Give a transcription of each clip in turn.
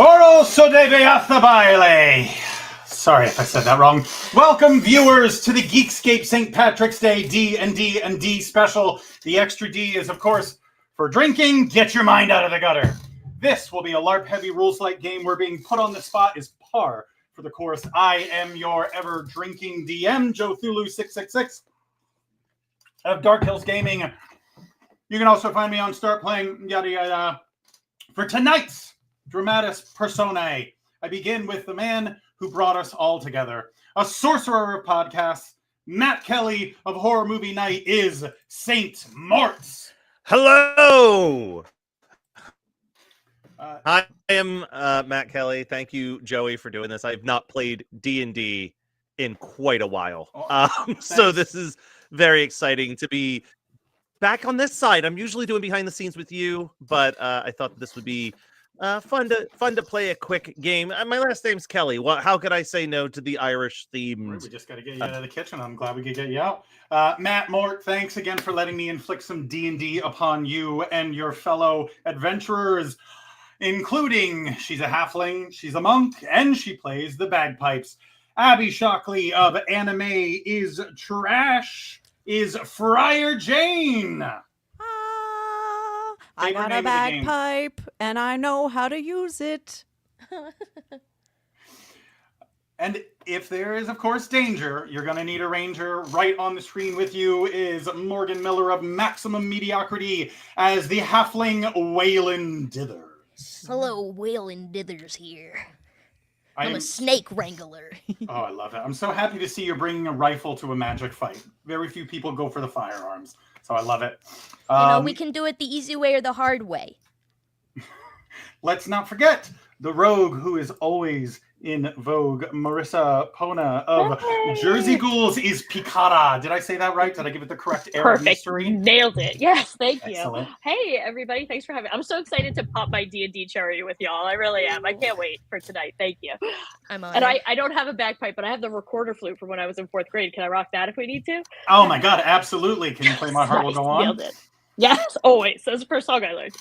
Oro sodebeatha baile. Sorry if I said that wrong. Welcome, viewers, to the Geekscape St. Patrick's Day D&D special. The extra D is, of course, for drinking. Get your mind out of the gutter. This will be a LARP-heavy rules-light game where being put on the spot is par for the course. I am your ever-drinking DM, Joe Thulu666 of Dark Hills Gaming. You can also find me on StartPlaying, yada yada. For tonight's dramatis personae, I begin with the man who brought us all together. A sorcerer of podcasts, Matt Kelly of Horror Movie Night is Saint Morts. Hello! I am Matt Kelly. Thank you, Joey, for doing this. I've not played D&D in quite a while. So this is very exciting to be back on this side. I'm usually doing behind the scenes with you, but I thought this would be fun to play a quick game. My last name's Kelly. How could I say no to the Irish themed? We just got to get you out of the kitchen. I'm glad we could get you out. Matt Mort, thanks again for letting me inflict some D&D upon you and your fellow adventurers, including she's a halfling, she's a monk, and she plays the bagpipes. Abby Shockley of Anime is Trash is Friar Jane. I got a bagpipe, and I know how to use it. And if there is, of course, danger, you're going to need a ranger. Right on the screen with you is Morgan Miller of Maximum Mediocrity as the halfling Waylon Dithers. Hello, Waylon Dithers here. I'm a snake wrangler. Oh, I love it. I'm so happy to see you're bringing a rifle to a magic fight. Very few people go for the firearms, so I love it. You know, we can do it the easy way or the hard way. Let's not forget the rogue who is always in vogue, Marissa Pona of Jersey Ghouls is Picada. Did I say that right? Did I give it the correct air of mystery? Nailed it. Yes, thank Excellent. you. Hey, everybody. Thanks for having me. I'm so excited to pop my D&D cherry with y'all. I really am. I can't wait for tonight. Thank you. I'm on And it. I don't have a bagpipe, but I have the recorder flute from when I was in 4th grade. Can I rock that if we need to? Oh my God, absolutely. Can you play My Heart Will Go On? Nailed it. Yes, always. That's the first song I learned.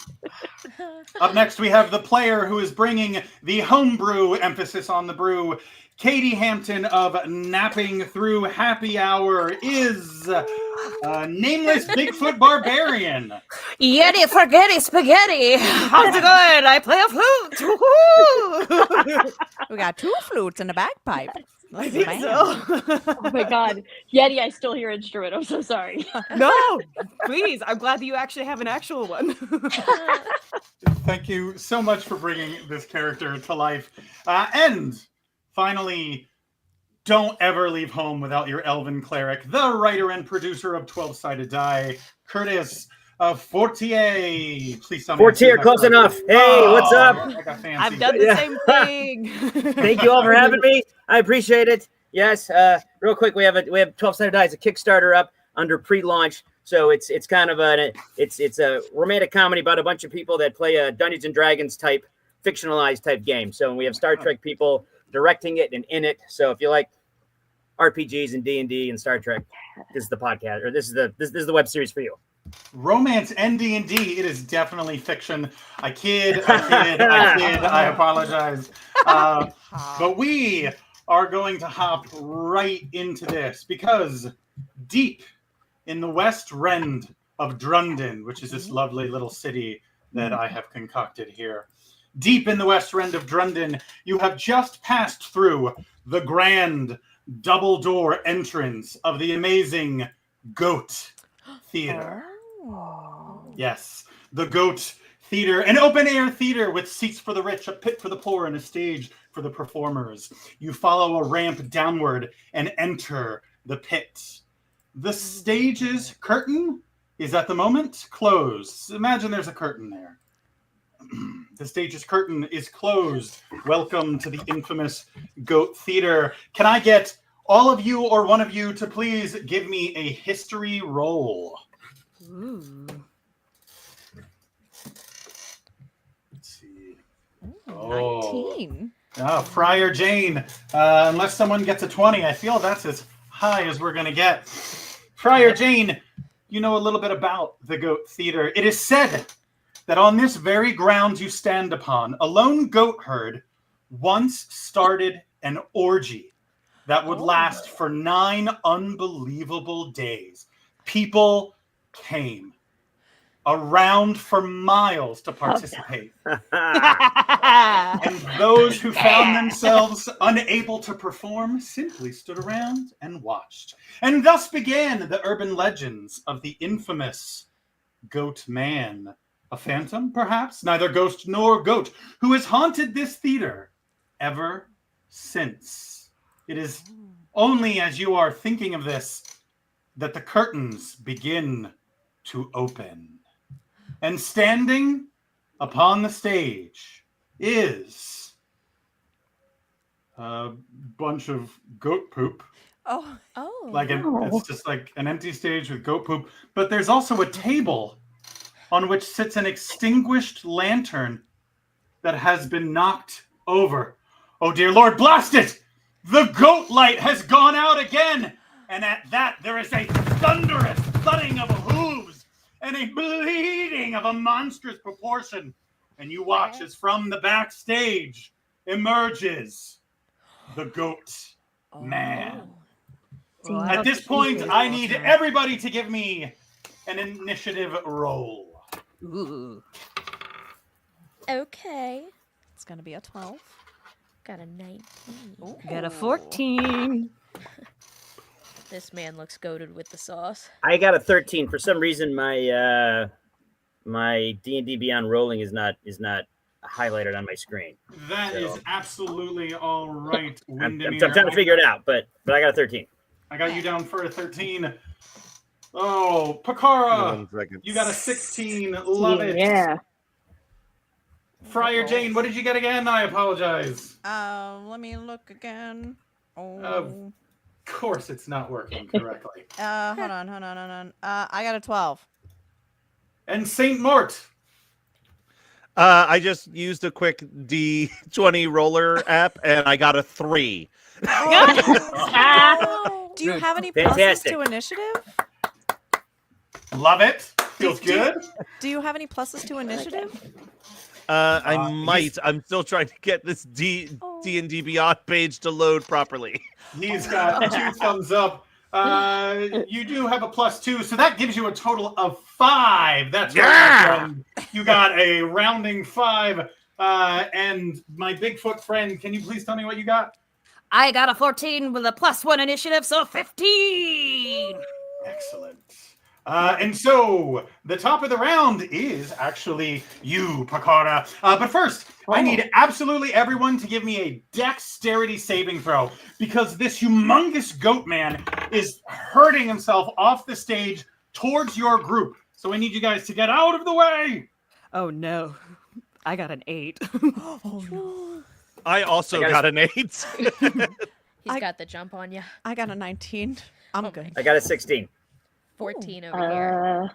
Up next, we have the player who is bringing the homebrew, emphasis on the brew. Katie Hampton of Napping Through Happy Hour is nameless Bigfoot Barbarian. Yeti forgetty spaghetti. How's it going? I play a flute. We got 2 flutes and a bagpipe. I think so. Oh my God. Yeti, I still hear instrument. I'm so sorry. No, please. I'm glad that you actually have an actual one. Thank you so much for bringing this character to life. And finally, don't ever leave home without your elven cleric, the writer and producer of 12-Sided Die, Curtis of Fortier. Please tell me. Fortier, close enough. Hey, what's up? I got fancy. I've done the same thing. Thank you all for having me. I appreciate it. Yes, real quick, we have 12-Sided Die. It's a Kickstarter up under pre-launch, so it's kind of a romantic comedy about a bunch of people that play a Dungeons and Dragons type fictionalized type game. So we have Star Trek people directing it and in it. So if you like RPGs and D&D and Star Trek, this is the podcast, or this is the web series for you. Romance and D&D, it is definitely fiction. I kid. I apologize. But we are going to hop right into this because deep in the west rend of Drunden, which is this lovely little city that I have concocted here, deep in the west rend of Drunden, you have just passed through the grand double door entrance of the amazing Goat Theater. Yes, the Goat Theater, an open-air theater with seats for the rich, a pit for the poor, and a stage for the performers. You follow a ramp downward and enter the pit. The stage's curtain is at the moment closed. Imagine there's a curtain there. The stage's curtain is closed. Welcome to the infamous Goat Theater. Can I get all of you or one of you to please give me a history roll? Ooh. Let's see. 19. Oh, Friar Jane. Unless someone gets a 20, I feel that's as high as we're going to get. Friar Jane, you know a little bit about the Goat Theater. It is said that on this very ground you stand upon, a lone goat herd once started an orgy that would last for 9 unbelievable days. People came around for miles to participate. And those who found themselves unable to perform simply stood around and watched. And thus began the urban legends of the infamous Goat Man, a phantom, perhaps, neither ghost nor goat, who has haunted this theater ever since. It is only as you are thinking of this that the curtains begin to open. And standing upon the stage is a bunch of goat poop. Oh. It's just like an empty stage with goat poop. But there's also a table on which sits an extinguished lantern that has been knocked over. Oh dear Lord, blast it! The goat light has gone out again! And at that, there is a thunderous thudding of hooves and a bleeding of a monstrous proportion. And you watch as from the backstage emerges the Goat Man. Well, At this point, I need everybody to give me an initiative roll. Ooh. Okay. It's gonna be a 12. Got a 19. Got a 14. This man looks goated with the sauce. I got a 13. For some reason, my my D&D Beyond rolling is not highlighted on my screen. That is absolutely all right, I'm Windermere. trying to figure it out, but I got a 13. I got you down for a 13. Oh, Pakara, 1 second. you got a 16. Love it. Yeah. Friar Jane, what did you get again? I apologize. Let me look again. Of course it's not working correctly. Hold on. I got a 12. And Saint Mort. I just used a quick D20 roller app, and I got a 3. Do you have any Fantastic. pluses to initiative? Love it. Feels good. Do you have any pluses to initiative? I might. I'm still trying to get this D&D Beyond page to load properly. He's got 2 thumbs up. You do have a +2, so that gives you a total of 5. That's right. You got a rounding 5. And my Bigfoot friend, can you please tell me what you got? I got a 14 with a +1 initiative, so 15. Excellent. And so the top of the round is actually you, Pakara. But first, I need absolutely everyone to give me a dexterity saving throw, because this humongous goat man is hurting himself off the stage towards your group. So I need you guys to get out of the way. Oh no. I got an 8. Oh no. I also got an 8. He's got the jump on you. I got a 19. I'm good. I got a 16. 14 over here.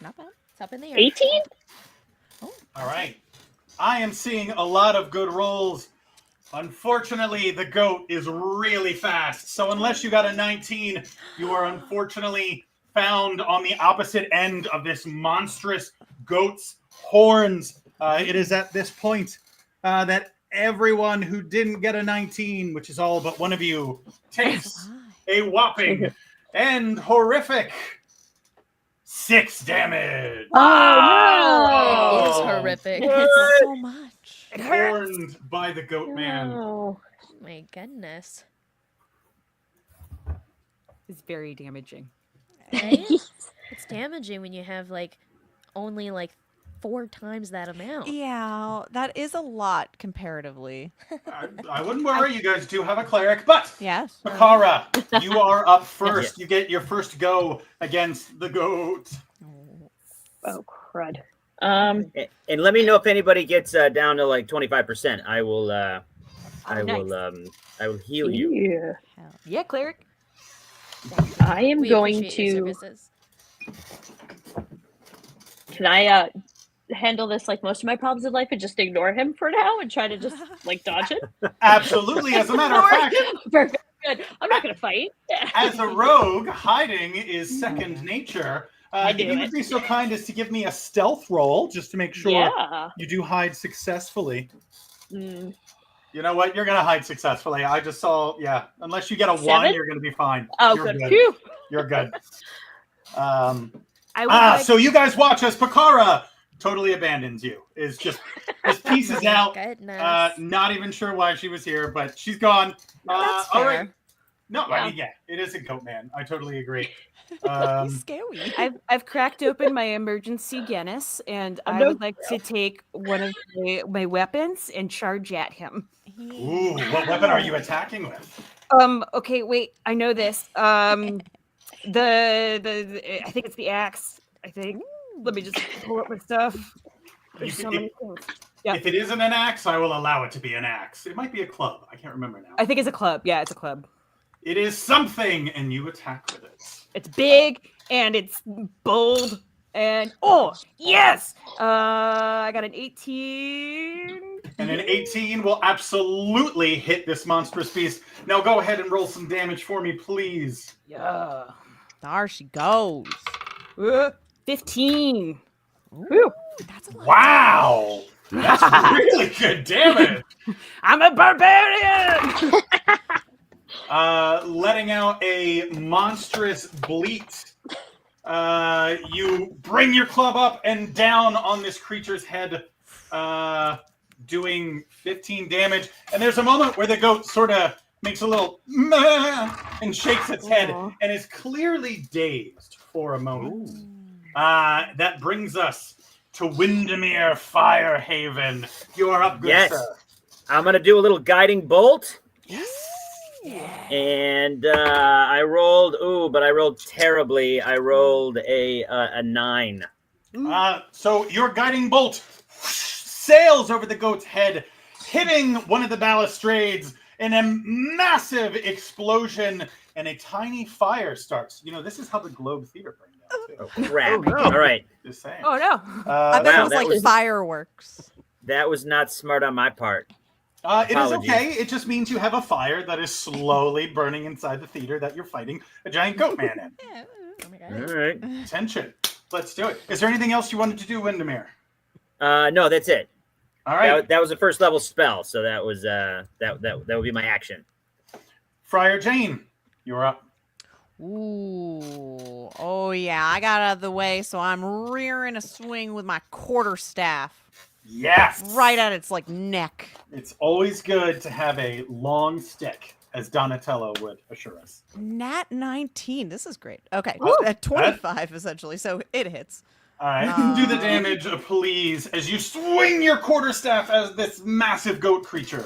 Not bad. It's up in the air. 18? All right. I am seeing a lot of good rolls. Unfortunately, the goat is really fast. So unless you got a 19, you are unfortunately found on the opposite end of this monstrous goat's horns. It is at this point that everyone who didn't get a 19, which is all but one of you, takes a whopping and horrific 6 damage. It is horrific. It's so much. Horned by the goat man. Oh. My goodness. It's very damaging. Right? It's damaging when you have only 4 times that amount. Yeah, that is a lot comparatively. I wouldn't worry. You guys do have a cleric, but Yes. Pakara, you are up first. You get your first go against the goat. Oh, crud. And let me know if anybody gets down to 25%. I will I will heal you. Yeah. Yeah, cleric. I am We going appreciate your to. services. Can I handle this like most of my problems in life and just ignore him for now and try to just dodge it? Absolutely. As a matter of fact, Perfect. Good. I'm not gonna fight. as a rogue, hiding is second nature. I if do you would it. be so kind as to give me a stealth roll, just to make sure Yeah. you do hide successfully. Mm. You know what? You're gonna hide successfully. I just saw. Yeah, unless you get a 1, 7? you're gonna be fine. Oh, You're good. Phew. You're good. I would like So you guys watch as Pakara totally abandons you. Is just pieces out. Goodness. Not even sure why she was here, but she's gone. That's all fair. right. No, I Yeah. mean, yeah, it is a goat man. I totally agree. He's scary. I've cracked open my emergency Guinness, and I no. would like to take one of my weapons and charge at him. Ooh, what weapon are you attacking with? Okay, wait. I know this. The I think it's the axe. I think. Let me just pull up my stuff. There's so many things. Yeah. If it isn't an axe, I will allow it to be an axe. It might be a club. I can't remember now. I think it's a club. Yeah, it's a club. It is something, and you attack with it. It's big and it's bold and oh yes! I got an 18. And an 18 will absolutely hit this monstrous beast. Now go ahead and roll some damage for me, please. Yeah. There she goes. 15. Whew. That's a lot. Wow! That's really good damage. I'm a barbarian. Letting out a monstrous bleat. You bring your club up and down on this creature's head, doing 15 damage. And there's a moment where the goat sort of makes a little meh and shakes its head and is clearly dazed for a moment. That brings us to Windermere Firehaven. You are up, good Yes. sir. I'm going to do a little guiding bolt. Yes. And I rolled, but I rolled terribly. I rolled a 9. So your guiding bolt sails over the goat's head, hitting one of the balustrades in a massive explosion, and a tiny fire starts. You know, this is how the Globe Theater burned down, too. Oh, crap. no. All right. Just saying. Oh no. I bet wow, it was that like was- fireworks. That was not smart on my part. It is Apologies. okay. It just means you have a fire that is slowly burning inside the theater that you're fighting a giant goat man in. Oh my All god. right. Tension. Let's do it. Is there anything else you wanted to do, Windermere? No, that's it. All right. That was a first level spell, so that was that would be my action. Friar Jane, you're up. Ooh. Oh, yeah. I got out of the way, so I'm rearing a swing with my quarterstaff Yes. right at its, like, neck. It's always good to have a long stick, as Donatello would assure us. Nat 19. This is great. Okay. Ooh. At 25, essentially, so it hits. All right. Do the damage, please, as you swing your quarterstaff as this massive goat creature.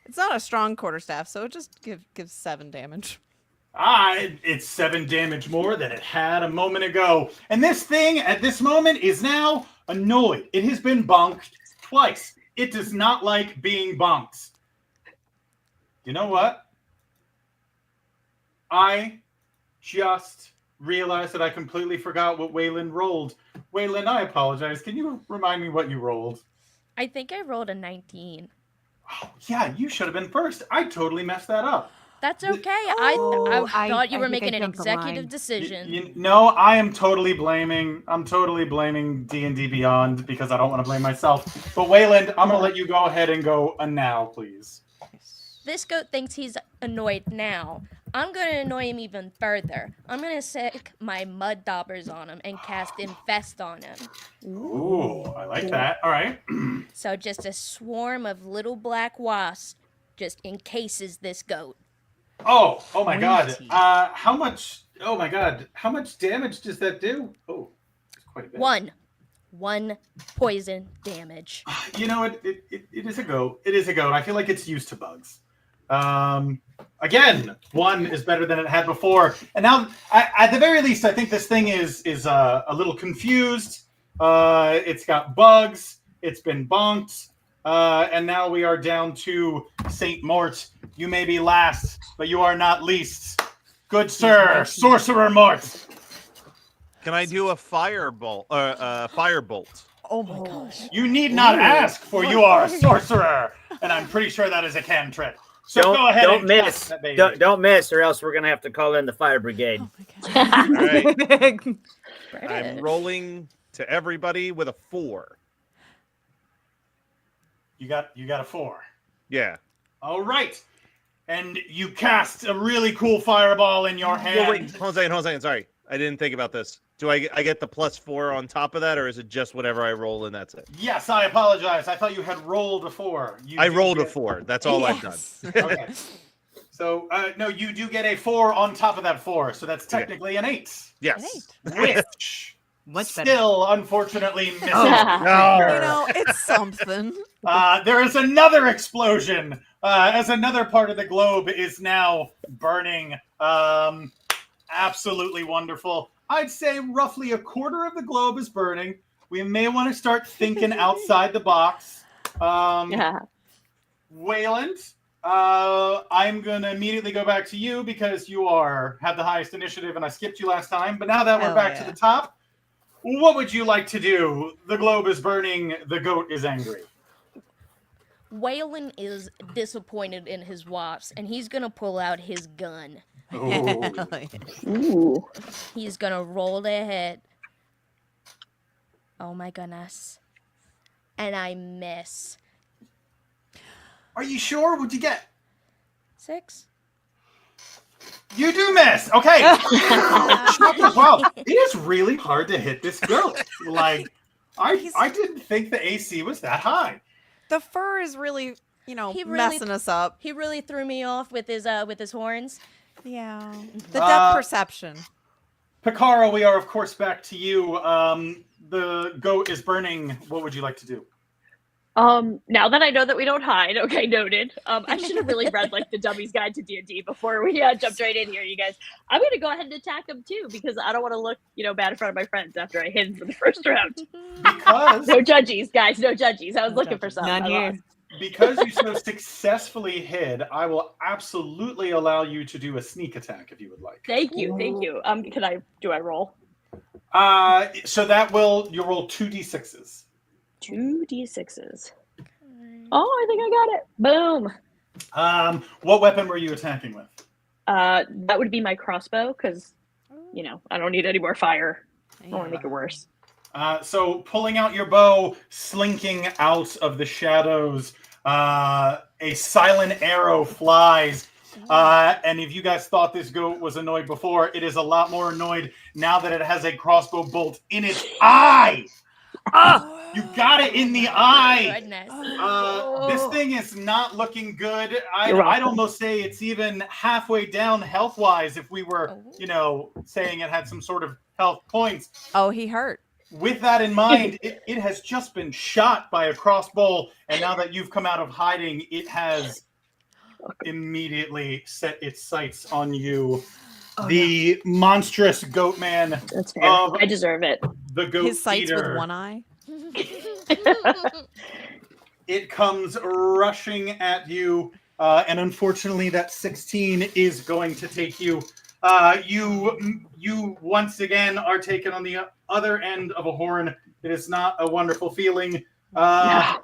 It's not a strong quarterstaff, so it just gives 7 damage. It's 7 damage more than it had a moment ago. And this thing, at this moment, is now annoyed. It has been bonked twice. It does not like being bonked. You know what? I just realized that I completely forgot what Waylon rolled. Waylon, I apologize. Can you remind me what you rolled? I think I rolled a 19. Oh, yeah, you should have been first. I totally messed that up. That's okay. Oh, I thought you I were think I making an jumped the line. executive decision. No, I am totally blaming. I'm totally blaming D&D Beyond because I don't want to blame myself. But Wayland, I'm gonna let you go ahead and go now, please. This goat thinks he's annoyed now. I'm going to annoy him even further. I'm going to sick my mud daubers on him and cast Infest on him. Ooh, I like that. All right. So just a swarm of little black wasps just encases this goat. Oh my God. Pointy. How much? Oh my God. How much damage does that do? Oh, it's quite a bit. One poison damage. You know, it is a goat. It is a goat. I feel like it's used to bugs. Again, 1 is better than it had before. And now, at the very least, I think this thing is a little confused. It's got bugs. It's been bonked. And now we are down to Saint Mort. You may be last, but you are not least. Good sir, Sorcerer Mort. Can I do a firebolt? Firebolt. Oh my gosh. You need not ask, for you are a sorcerer, and I'm pretty sure that is a cantrip. So go ahead Don't and miss. cast that baby. Don't miss, or else we're gonna have to call in the fire brigade. Oh my god. All right. I'm rolling to everybody with a 4. You got a 4. Yeah. All right. And you cast a really cool fireball in your hand. Well, wait, hold on a second. Sorry. I didn't think about this. Do I get the +4 on top of that, or is it just whatever I roll and that's it? Yes, I apologize. I thought you had rolled a 4. I rolled a 4. That's all I've done. Okay. So, no, you do get a 4 on top of that 4. So that's technically an 8. Yes. Which Much better. still, unfortunately, misses. You know, it's something. There is another explosion as another part of the globe is now burning. Absolutely wonderful. I'd say roughly a quarter of the globe is burning. We may want to start thinking outside the box. Wayland, I'm going to immediately go back to you because you have the highest initiative and I skipped you last time. But now that we're back to the top, what would you like to do? The globe is burning. The goat is angry. Waylon is disappointed in his wasps, and he's gonna pull out his gun. Ooh. He's gonna roll the hit. Oh my goodness. And I miss. Are you sure? What'd you get? 6. You do miss. Okay. Wow. It is really hard to hit this goat. Like, I didn't think the AC was that high. The fur is really, messing us up. He really threw me off with his horns. Yeah. The depth perception. Picaro, we are, of course, back to you. The goat is burning. What would you like to do? Now that I know that we don't hide, okay, noted. I should have really read like the Dummy's Guide to D&D before we jumped right in here, you guys. I'm gonna go ahead and attack him too because I don't want to look, bad in front of my friends after I hid for the first round. Because no judgies, guys, no judgies. I was looking for something. None here. Because you so successfully hid, I will absolutely allow you to do a sneak attack if you would like. Thank you. Do I roll? So you'll roll 2d6s. 2d6s. Oh, I think I got it. Boom. What weapon were you attacking with? That would be my crossbow because, I don't need any more fire. I don't want to make it worse. So pulling out your bow, slinking out of the shadows, a silent arrow flies. And if you guys thought this goat was annoyed before, it is a lot more annoyed now that it has a crossbow bolt in its eye. You got it in the eye. This thing is not looking good. I'd almost say it's even halfway down health-wise if we were, saying it had some sort of health points. Oh, he hurt. With that in mind, it has just been shot by a crossbow, and now that you've come out of hiding, it has immediately set its sights on you. The monstrous goat man. That's fair. I deserve it. The goat His sights eater. with one eye. It comes rushing at you, and unfortunately, that 16 is going to take you. You once again are taken on the other end of a horn. It is not a wonderful feeling. And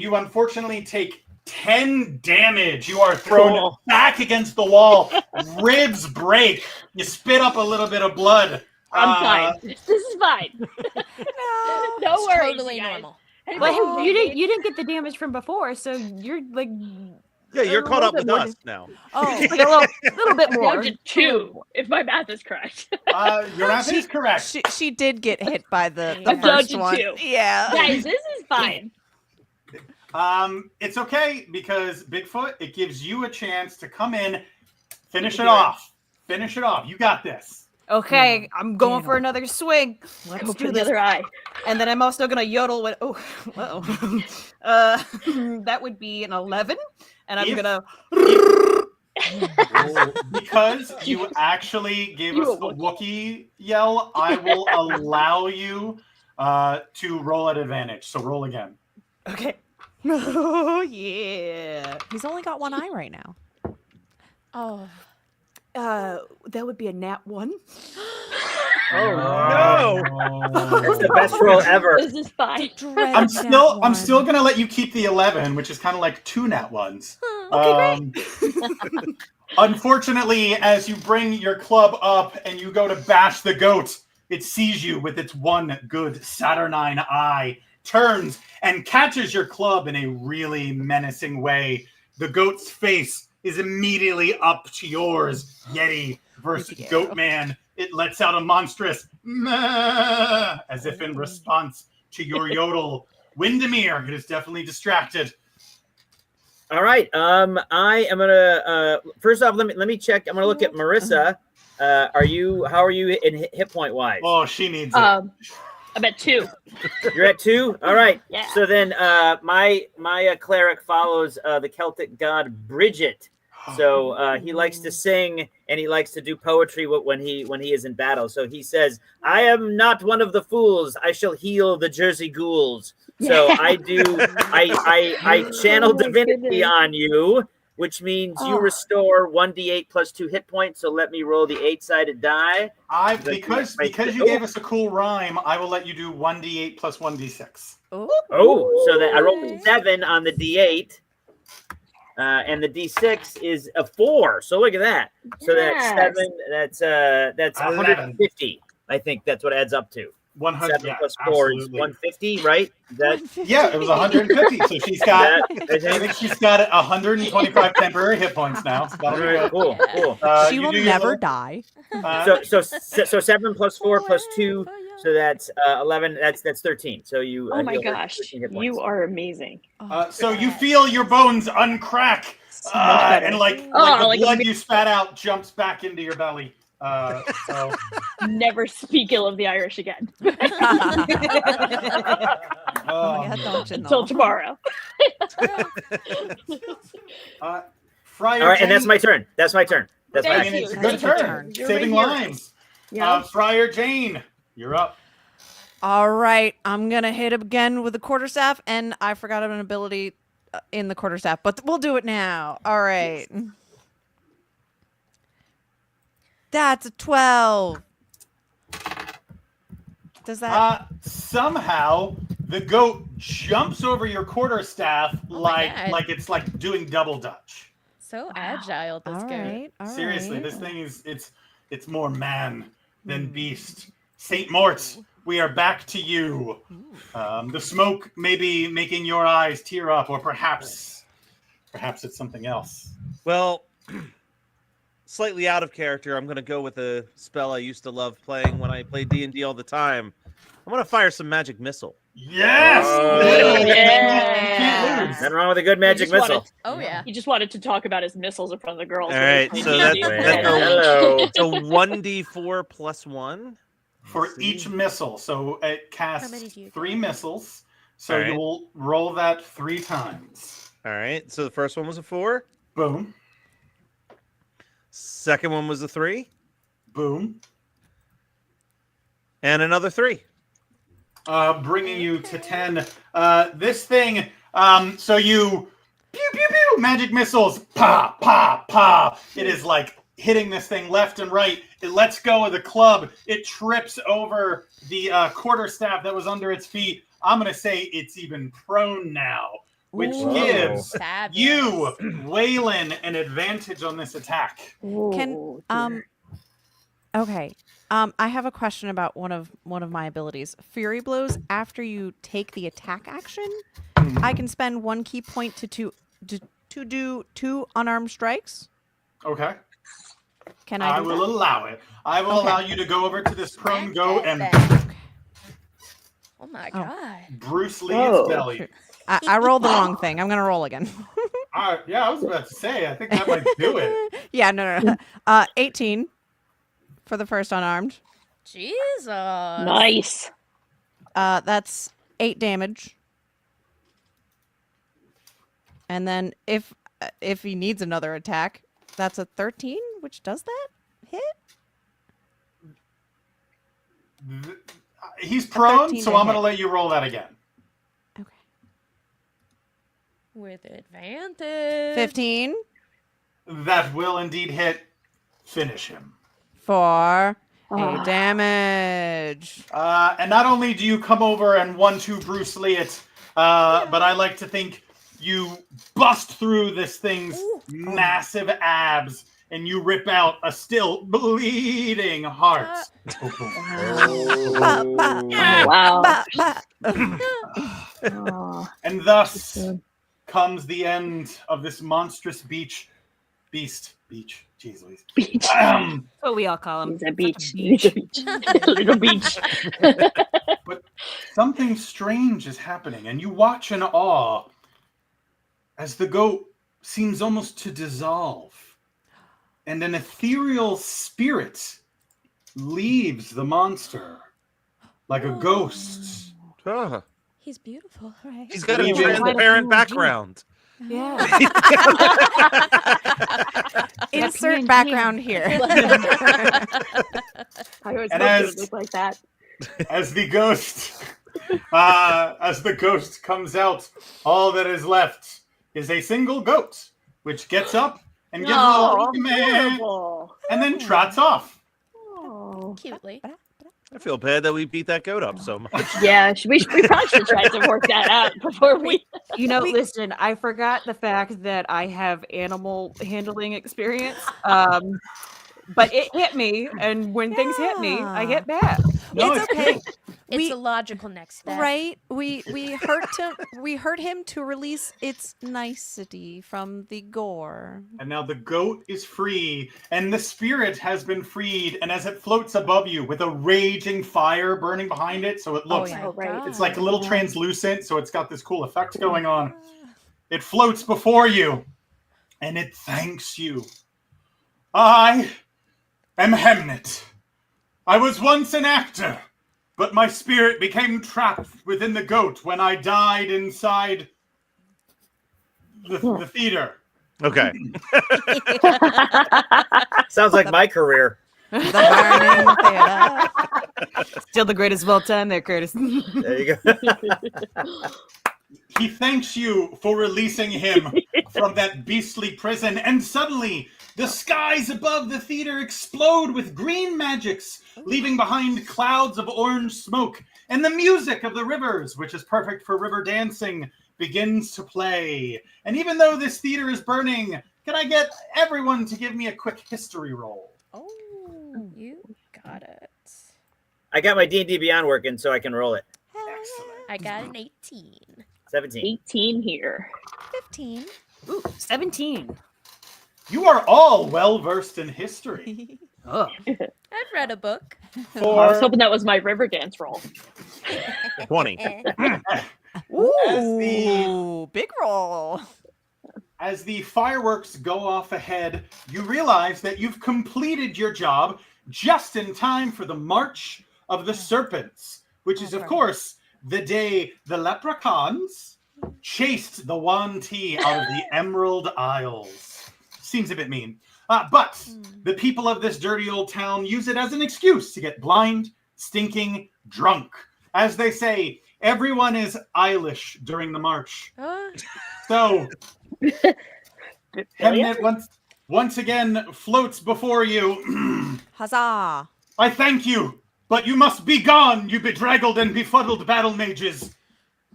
you unfortunately take 10 damage. You are thrown back against the wall. Ribs break. You spit up a little bit of blood. I'm fine. This is fine. No worries. Totally guys. normal. But you didn't get the damage from before, so you're like. Yeah, you're caught up with us now. Oh, like a little bit more. Down to 2, if my math is correct. Your math is correct. She did get hit by the I'm first down to one. 2. Yeah. Guys, this is fine. It's okay because Bigfoot, it gives you a chance to come in, finish it off. Finish it off. You got this. Okay, I'm going for another swing. Let's Go do for this. the other eye. And then I'm also gonna yodel with. That would be an 11, and I'm gonna. Because you actually gave us the Wookiee yell, I will allow you to roll at advantage. So roll again. Okay. Oh yeah. He's only got one eye right now. Oh. That would be a nat 1. No! That's the best roll ever. This is fine. I'm still gonna let you keep the 11, which is kind of like 2 nat 1s. Okay, great. Unfortunately, as you bring your club up and you go to bash the goat, it sees you with its one good saturnine eye, turns and catches your club in a really menacing way. The goat's face is immediately up to yours. Yeti versus Goatman. It lets out a monstrous meh, as if in response to your yodel. Windermere, it is definitely distracted. All right. I am gonna first off let me check. I'm gonna look at Marissa. How are you in hit point wise? Oh, she needs it. I'm at 2. You're at 2? All right. Yeah. So then my cleric follows the Celtic god Bridget. So he likes to sing and he likes to do poetry when he is in battle. So he says, "I am not one of the fools. I shall heal the Jersey ghouls." So I channel divinity on you, which means you restore 1d8 plus 2 hit points. So let me roll the 8-sided die. Because you gave us a cool rhyme, I will let you do 1d8 plus 1d6. Oh, so that I rolled 7 on the d8. And the d6 is a 4. So look at that. So that's 7. That's 150. I think that's what it adds up to. 100 plus 4 is 150, right? Yeah, it was 150. So she's got. I think she's got 125 temporary hit points now. So cool. She will never die. So 7 plus 4 plus 2. So that's 11. That's 13. So you. Oh my gosh, you are amazing. So you feel your bones uncrack, and like the blood you spat out jumps back into your belly. So never speak ill of the Irish again. Until tomorrow. Friar all right, Jane, and that's my turn. That's my turn. It's a good turn. Saving lines. Friar Jane, you're up. All right, I'm gonna hit him again with the quarterstaff, and I forgot an ability in the quarterstaff, but we'll do it now. All right. Yes. That's a 12. Does that somehow the goat jumps over your quarterstaff like it's like doing double dutch. So agile, this goat. Seriously, this thing is it's more man than beast. Saint Mort, we are back to you. The smoke may be making your eyes tear up, or perhaps it's something else. Well, slightly out of character, I'm going to go with a spell I used to love playing when I played D&D all the time. I'm going to fire some magic missile. Yes! Yeah. Nothing wrong with a good magic missile. He just wanted to talk about his missiles in front of the girls. All right, so that's hello. So 1d4 plus 1 for each missile. So it casts 3 missiles. So you will roll that 3 times. All right. So the first one was a 4. Boom. Second one was a 3. Boom. And another 3. Bringing you to 10. This thing, so you pew, pew, pew, magic missiles, pa, pa, pa. It is like hitting this thing left and right. It lets go of the club. It trips over the quarterstaff that was under its feet. I'm going to say it's even prone now, which gives you, Waylon, an advantage on this attack. Okay. I have a question about one of my abilities. Fury blows. After you take the attack action, I can spend 1 key point to do 2 unarmed strikes. Okay. Can I? I will allow it. I will allow you to go over to this prone goat and. Oh my god. Bruce Lee's belly. I rolled the wrong thing. I'm gonna roll again. Yeah, I was about to say. I think that might do it. Yeah, no. 18 for the first unarmed. Jesus. Nice. That's 8 damage. And then if he needs another attack, that's a 13, which does that hit? He's prone, so I'm going to let you roll that again. Okay. With advantage. 15. That will indeed hit. Finish him. For 8 damage. And not only do you come over and 1-2 Bruce Lee it, but I like to think you bust through this thing's massive abs and you rip out a still bleeding heart. Wow. And thus comes the end of this monstrous beast. Jeez Louise. Beach. That's what we all call him. He's a beach. He's a beach. Little beach. But something strange is happening, and you watch in awe as the goat seems almost to dissolve, and an ethereal spirit leaves the monster like a ghost. Ah, He's beautiful, right? he's got a Leaving- transparent background. Yeah. Insert background here. I always And hoped it as- would look like that. As the ghost comes out, all that is left is a single goat, which gets up and gives a little meh, Horrible. and then trots off. Oh. Cutely. I feel bad that we beat that goat up so much. Yeah, we probably should try to work that out before we. You know, listen, I forgot the fact that I have animal handling experience. But it hit me, and when things hit me, I hit back. No, It's okay. It's We- a logical next step. Right? We hurt him to release its nicety from the gore. And now the goat is free, and the spirit has been freed, and as it floats above you with a raging fire burning behind it, so it looks Oh, right. it's like a little translucent, so it's got this cool effect going on. It floats before you, and it thanks you. I am Hamnet. I was once an actor, but my spirit became trapped within the goat when I died inside the theater. Okay. Sounds like my career. The burning theater. Still the greatest of all time there, Curtis. There you go. He thanks you for releasing him from that beastly prison, and suddenly the skies above the theater explode with green magics, leaving behind clouds of orange smoke, and the music of the rivers, which is perfect for river dancing, begins to play. And even though this theater is burning, can I get everyone to give me a quick history roll? Oh, you got it. I got my D&D Beyond working, so I can roll it. Excellent. I got an 18. 17. 18 here. 15. Ooh, 17. You are all well versed in history. Oh. I've read a book. I was For hoping that was my river dance roll. 20. Ooh, big roll. As the fireworks go off ahead, you realize that you've completed your job just in time for the March of the Serpents, which is, of course, the day the leprechauns chased the yuan-ti out of the Emerald Isles. Seems a bit mean. But the people of this dirty old town use it as an excuse to get blind, stinking, drunk. As they say, everyone is Eilish during the march. So, Hamnet once again floats before you. Huzzah. I thank you, but you must be gone, you bedraggled and befuddled battle mages.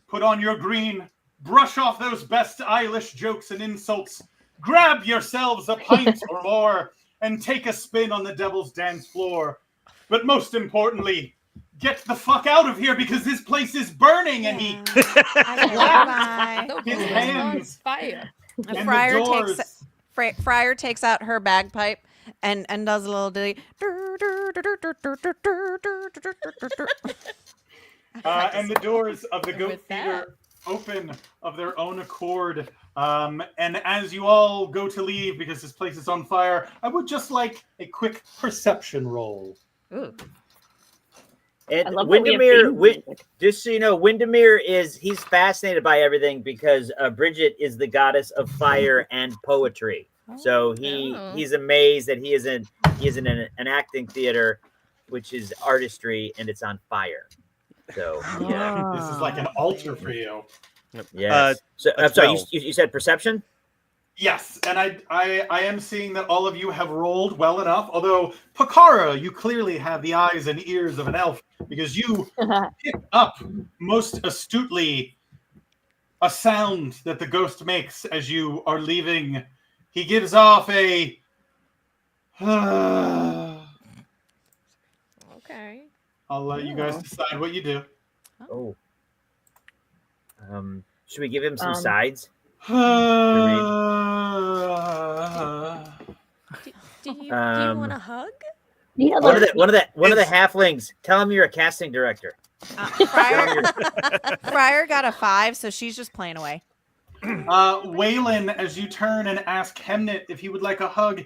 Put on your green, brush off those best Eilish jokes and insults, grab yourselves a pint or more, and take a spin on the devil's dance floor. But most importantly, get the fuck out of here because this place is burning, and he Bye. his hands Fire. and Friar the doors. takes Friar takes out her bagpipe and does a little ditty. And the doors of the goat with that- theater open of their own accord. And as you all go to leave because this place is on fire, I would just like a quick perception roll. Ooh. And I love that we have Windermere, theme music. just so you know, Windermere he's fascinated by everything because Bridget is the goddess of fire and poetry. So he's amazed that he is in an acting theater, which is artistry, and it's on fire. So yeah, This is like an altar for you. yes. So I'm sorry, 12. you said perception? Yes, and I am seeing that all of you have rolled well enough, although Pakara, you clearly have the eyes and ears of an elf because you pick up most astutely a sound that the ghost makes as you are leaving. He gives off a Okay. I'll let you guys decide what you do. Oh. Should we give him some sides? Do you want a hug? Yeah, One of the halflings. Tell him you're a casting director. Friar got a 5, so she's just playing away. Waylon, as you turn and ask Hemnet if he would like a hug,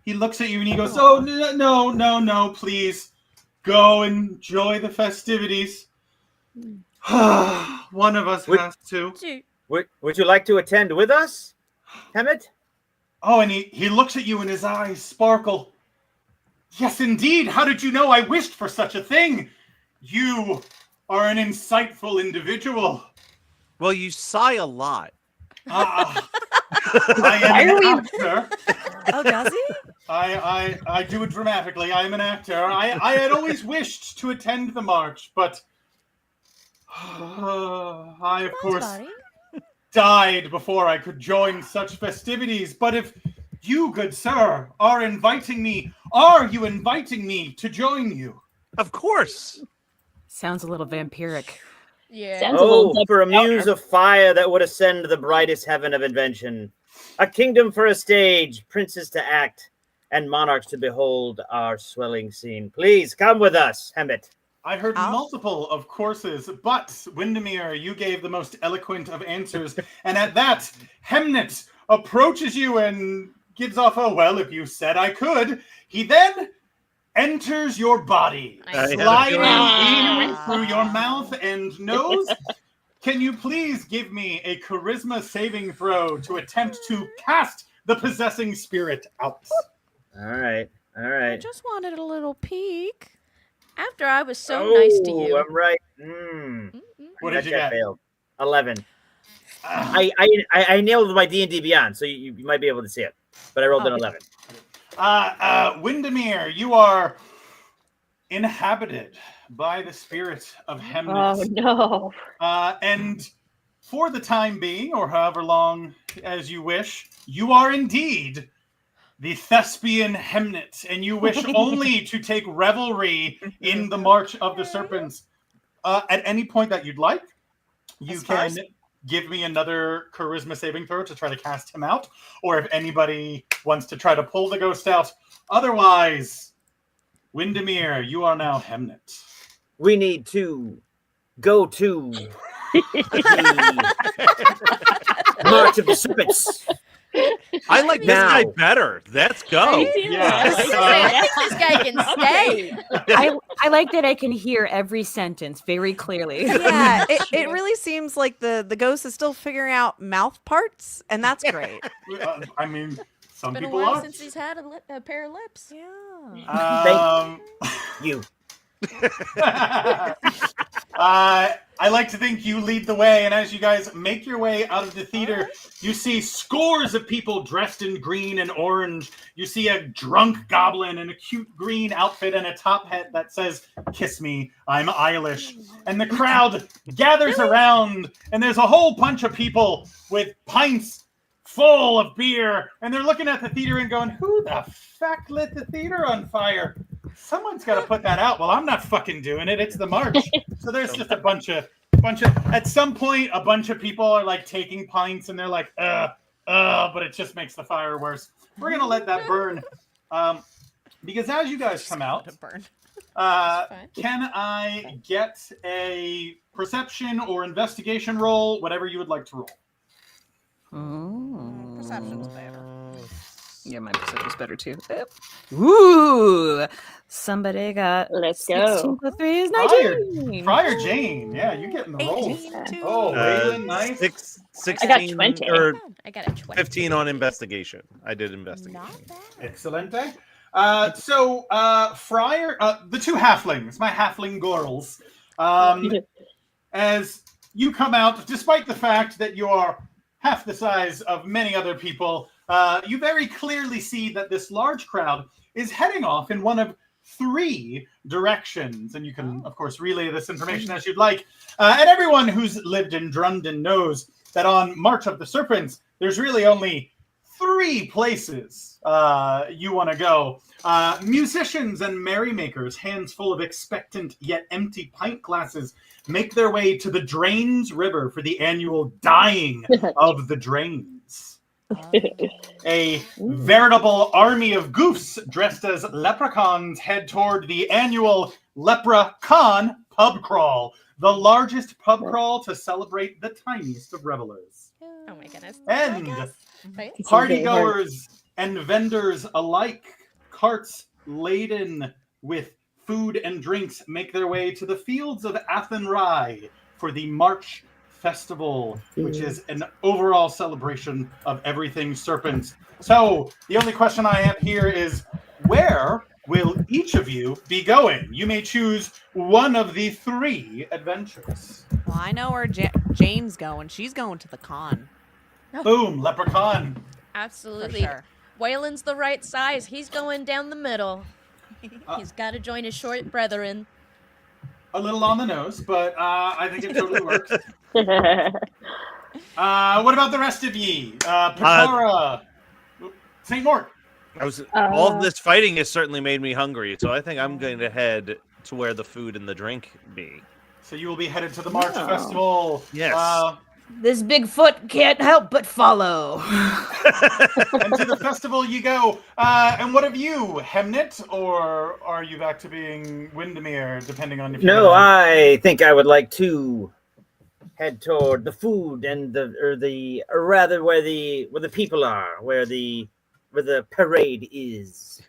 he looks at you and he goes, "Oh, no, please. Go enjoy the festivities. One of us has to." Would you like to attend with us, Hemmet? Oh, and he looks at you and his eyes sparkle. "Yes, indeed. How did you know I wished for such a thing? You are an insightful individual." Well, you sigh a lot. I am an actor. Oh, does he? I do it dramatically. I am an actor. I had always wished to attend the march, but I, of course, died before I could join such festivities. But if you, good sir, are you inviting me to join you? Of course. Sounds a little vampiric. Yeah. For a muse of fire that would ascend the brightest heaven of invention, a kingdom for a stage, princes to act, and monarchs to behold our swelling scene. Please come with us, Hemmet. I heard multiple of courses, but Windermere, you gave the most eloquent of answers, and at that, Hemnet approaches you and gives off a, "Well, if you said I could." He then enters your body, sliding in through your mouth and nose. Can you please give me a charisma saving throw to attempt to cast the possessing spirit out? All right. I just wanted a little peek. After I was so nice to you. I'm right. What did you get? Failed. 11. I nailed my D&D Beyond, so you might be able to see it. But I rolled an 11. Windermere, you are inhabited by the spirit of Hemnet. Oh, no. And for the time being, or however long as you wish, you are indeed the thespian Hemnet, and you wish only to take revelry in the March of the Serpents. At any point that you'd like, you can give me another charisma saving throw to try to cast him out, or if anybody wants to try to pull the ghost out. Otherwise, Windermere, you are now Hemnet. We need to go to the March of the Serpents. I like this guy better. Let's go. Yeah. I think this guy can stay. I like that I can hear every sentence very clearly. Yeah, it really seems like the ghost is still figuring out mouth parts, and that's great. I mean, some It's been a people while are. since he's had a pair of lips. Yeah. You. I like to think you lead the way, and as you guys make your way out of the theater, you see scores of people dressed in green and orange. You see a drunk goblin in a cute green outfit and a top hat that says, "Kiss me, I'm Eilish." And the crowd gathers around, and there's a whole bunch of people with pints full of beer, and they're looking at the theater and going, "Who the fuck lit the theater on fire? Someone's got to put that out." Well, I'm not fucking doing it. It's the march. So there's just a bunch of. At some point, a bunch of people are like taking pints, and they're like, but it just makes the fire worse. We're gonna let that burn, because as you guys come out, can I get a perception or investigation roll, whatever you would like to roll? Perception's better. Yeah, my perception's better too. Ooh, somebody got. Let's 16 go. plus 3 is 19. Friar Jane, yeah, you getting the roll. 18 too. Oh, Waylon, nice. 16 I got 20. or I got a 20. 15 on investigation. I did investigation. Not bad. Excelente. So, Friar, the two halflings, my halfling girls, as you come out, despite the fact that you are half the size of many other people, you very clearly see that this large crowd is heading off in one of 3 directions. And you can, of course, relay this information as you'd like. And everyone who's lived in Drunden knows that on March of the Serpents, there's really only 3 places you want to go. Musicians and merrymakers, hands full of expectant yet empty pint glasses, make their way to the Drains River for the annual dyeing of the drains. A veritable army of goofs dressed as leprechauns head toward the annual Leprechaun pub crawl, the largest pub crawl to celebrate the tiniest of revelers. Oh my goodness. And Right? partygoers and vendors alike, carts laden with food and drinks, make their way to the fields of Athenry for the March Festival, which is an overall celebration of everything serpents. So the only question I have here is, where will each of you be going? You may choose one of the 3 adventures. Well, I know where Jane's going. She's going to the con. Boom, leprechaun. Absolutely. For sure. Waylon's the right size. He's going down the middle. He's got to join his short brethren. A little on the nose, but I think it totally works. What about the rest of ye? Pekara, St. Mort. All of this fighting has certainly made me hungry, so I think I'm going to head to where the food and the drink be. So you will be headed to the March Festival. Yes. This Bigfoot can't help but follow. And to the festival you go. And what have you, Hemnet, or are you back to being Windermere, depending on if you No, I think I would like to head toward the food and where the people are, where the parade is.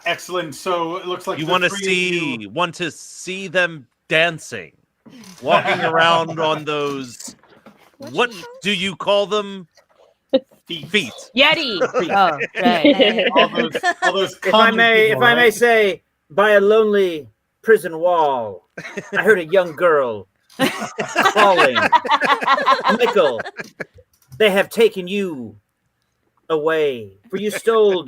Excellent. So it looks like You the want to 3 of you- want to see them dancing, walking around on those. What do you call them? Feet. Yeti. Oh, right. all those If I common may, people, if I may right? say, by a lonely prison wall, I heard a young girl calling, Michael, they have taken you away, for you stole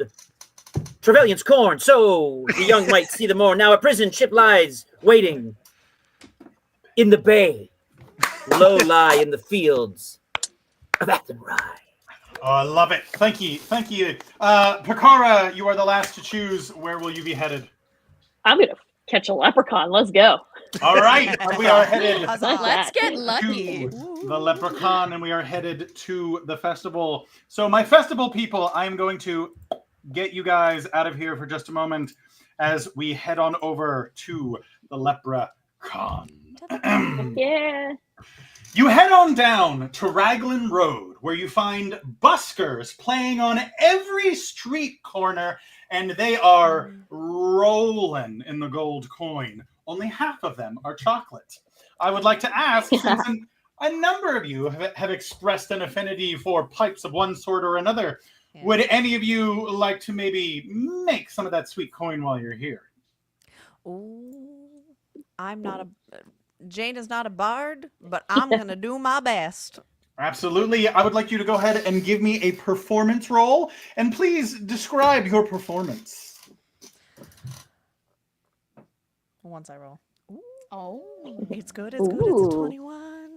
Trevelyan's corn, so the young might see the more. Now a prison ship lies waiting in the bay, low lie in the fields of Athenry. Oh, I love it. Thank you. Thank you. Pekara, you are the last to choose. Where will you be headed? I'm gonna catch a leprechaun. Let's go. All right. We are headed Let's get lucky. to the leprechaun, and we are headed to the festival. So my festival people, I am going to get you guys out of here for just a moment as we head on over to the leprechaun. Yeah. You head on down to Raglan Road, where you find buskers playing on every street corner, and they are rolling in the gold coin. Only half of them are chocolate. I would like to ask, since a number of you have expressed an affinity for pipes of one sort or another, would any of you like to maybe make some of that sweet coin while you're here? Ooh, I'm not a. Jane is not a bard, but I'm gonna do my best. Absolutely. I would like you to go ahead and give me a performance roll, and please describe your performance. Once I roll. Oh. It's good. It's good. It's a 21.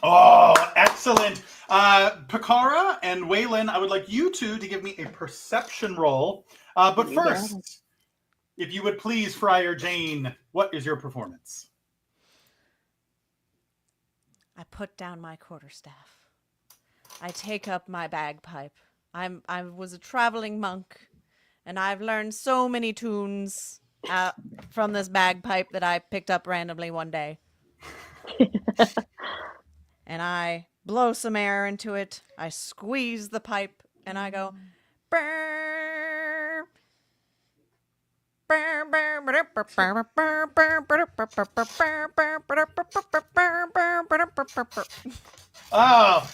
Oh, excellent. Pekara and Waylon, I would like you two to give me a perception roll. But first, if you would please, Friar Jane, what is your performance? I put down my quarterstaff. I take up my bagpipe. I was a traveling monk, and I've learned so many tunes from this bagpipe that I picked up randomly one day. And I blow some air into it. I squeeze the pipe, and I go, "Brr, Oh,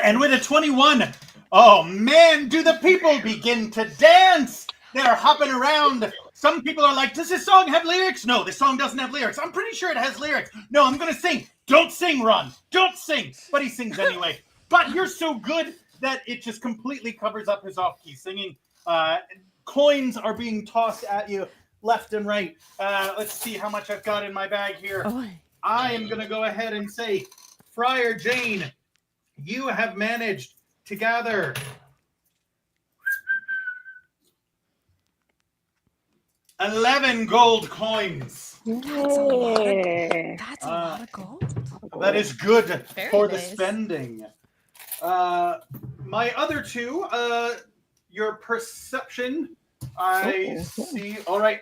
and with a 21, oh man, do the people begin to dance? They're hopping around. Some people are like, does this song have lyrics? No, this song doesn't have lyrics. I'm pretty sure it has lyrics. No, I'm going to sing. Don't sing, Ron. Don't sing. But he sings anyway. But you're so good that it just completely covers up his off-key singing. Coins are being tossed at you left and right. Let's see how much I've got in my bag here. I am going to go ahead and say, Friar Jane, you have managed to gather 11 gold coins. That's a lot of, Yay. that's a lot of gold. That is good Very for the nice. spending. My other two, your perception, I see. All right.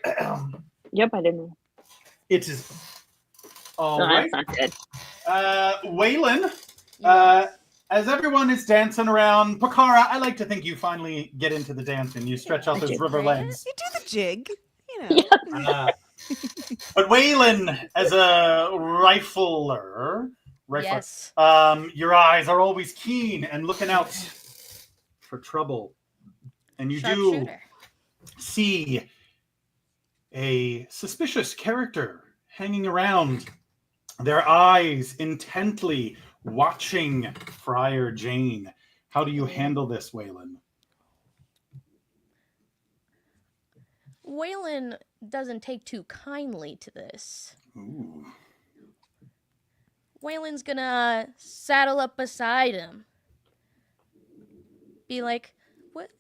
Yep, I didn't. It is all No, right. that's not good. Waylon, Yes. as everyone is dancing around, Pakara, I like to think you finally get into the dancing. You stretch out I those did. river Right? legs. You do the jig, you know. Yeah. But Waylon, as a rifler, Yes. your eyes are always keen and looking out for trouble. And you do Sharpshooter. see a suspicious character hanging around, their eyes intently watching Friar Jane. How do you handle this, Waylon? Waylon doesn't take too kindly to this. Ooh. Waylon's gonna saddle up beside him. Be like, what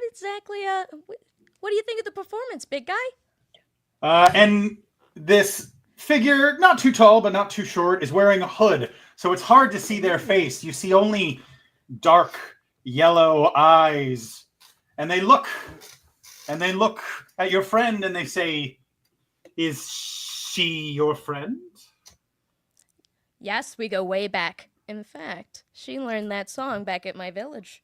exactly, what do you think of the performance, big guy? And this figure, not too tall but not too short, is wearing a hood, so it's hard to see their face. You see only dark yellow eyes, and they look at your friend and they say, "Is she your friend?" Yes, we go way back. In fact, she learned that song back at my village.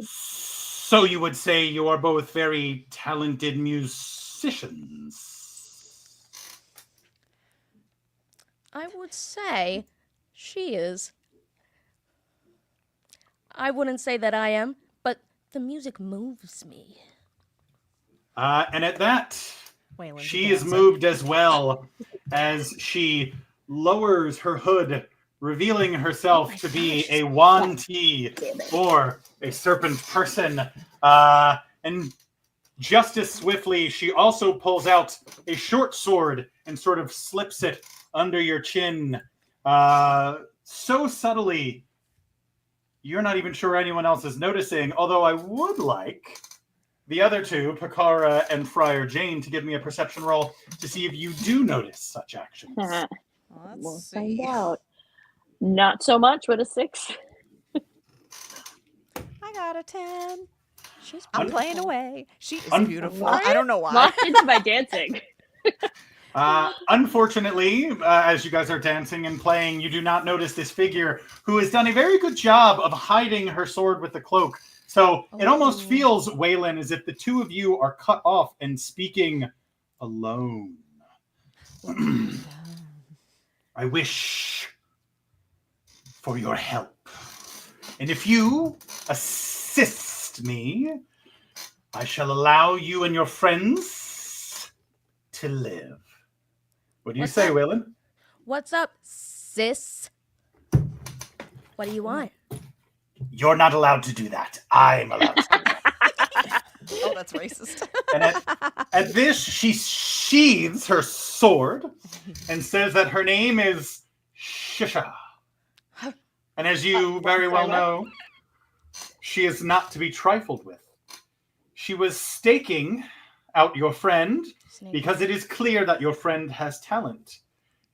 So you would say you are both very talented musicians. I would say she is. I wouldn't say that I am, but the music moves me. And at that, Waylon's a she is dancer. moved as well as she lowers her hood, revealing herself to be a yuan-ti, or a serpent person. And just as swiftly, she also pulls out a short sword and sort of slips it under your chin. So subtly, you're not even sure anyone else is noticing, although I would like the other two, Pakara and Friar Jane, to give me a perception roll to see if you do notice such actions. Let's We'll see. find out. Not so much with a 6. I got a 10. She's I'm Wonderful. playing away. She is Un- beautiful. What? I don't know why. Locked into my dancing. Unfortunately, as you guys are dancing and playing, you do not notice this figure who has done a very good job of hiding her sword with the cloak. So it almost Oh. feels, Waylon, as if the two of you are cut off and speaking alone. I wish for your help. And if you assist me, I shall allow you and your friends to live. What do you What's say, up? Waylon? What's up, sis? What do you want? You're not allowed to do that. I'm allowed to do that. Oh, that's racist. And at this, she sheathes her sword and says that her name is Shisha. And as you very well know, she is not to be trifled with. She was staking out your friend Snake. because it is clear that your friend has talent.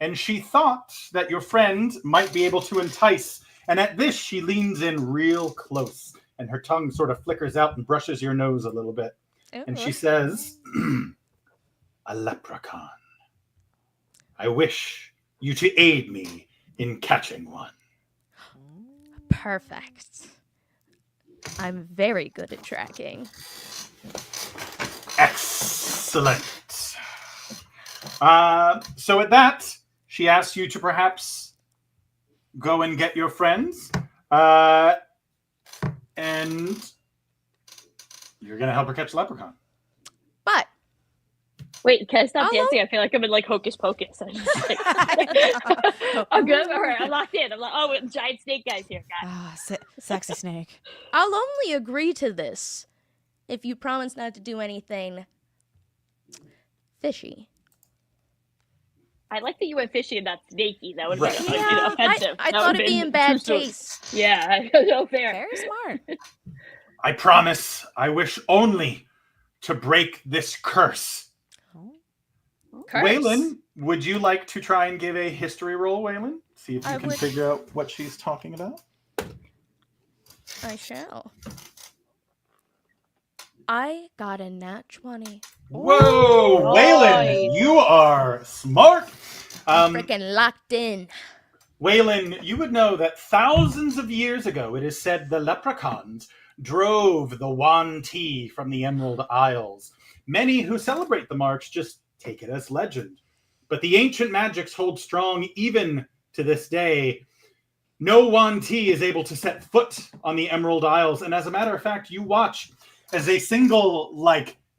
And she thought that your friend might be able to entice. And at this, she leans in real close. And her tongue sort of flickers out and brushes your nose a little bit. And she says, "A leprechaun. I wish you to aid me in catching one." Perfect. I'm very good at tracking. Excellent. So at that, she asks you to perhaps go and get your friends. And you're going to help her catch the leprechaun. But Wait, can I stop I'll dancing? I feel like I'm in like Hocus Pocus. I'm, just like, I'm good. All right, I'm locked in. I'm like, oh, giant snake guy's here, guys. Ah, sexy snake. I'll only agree to this if you promise not to do anything fishy. I like that you went fishy and not snaky. That would Right. be Yeah, offensive. I That thought would've it'd be been in bad too- taste. Yeah, no fair. Very smart. I promise I wish only to break this curse. Curse. Waylon, would you like to try and give a history roll, Waylon? See if you I can would. figure out what she's talking about. I shall. I got a nat 20. Whoa, Waylon, you are smart. Freaking locked in. Waylon, you would know that thousands of years ago, it is said the leprechauns drove the yuan-ti from the Emerald Isles. Many who celebrate the march just take it as legend. But the ancient magics hold strong even to this day. No yuan-ti is able to set foot on the Emerald Isles. And as a matter of fact, you watch as a single,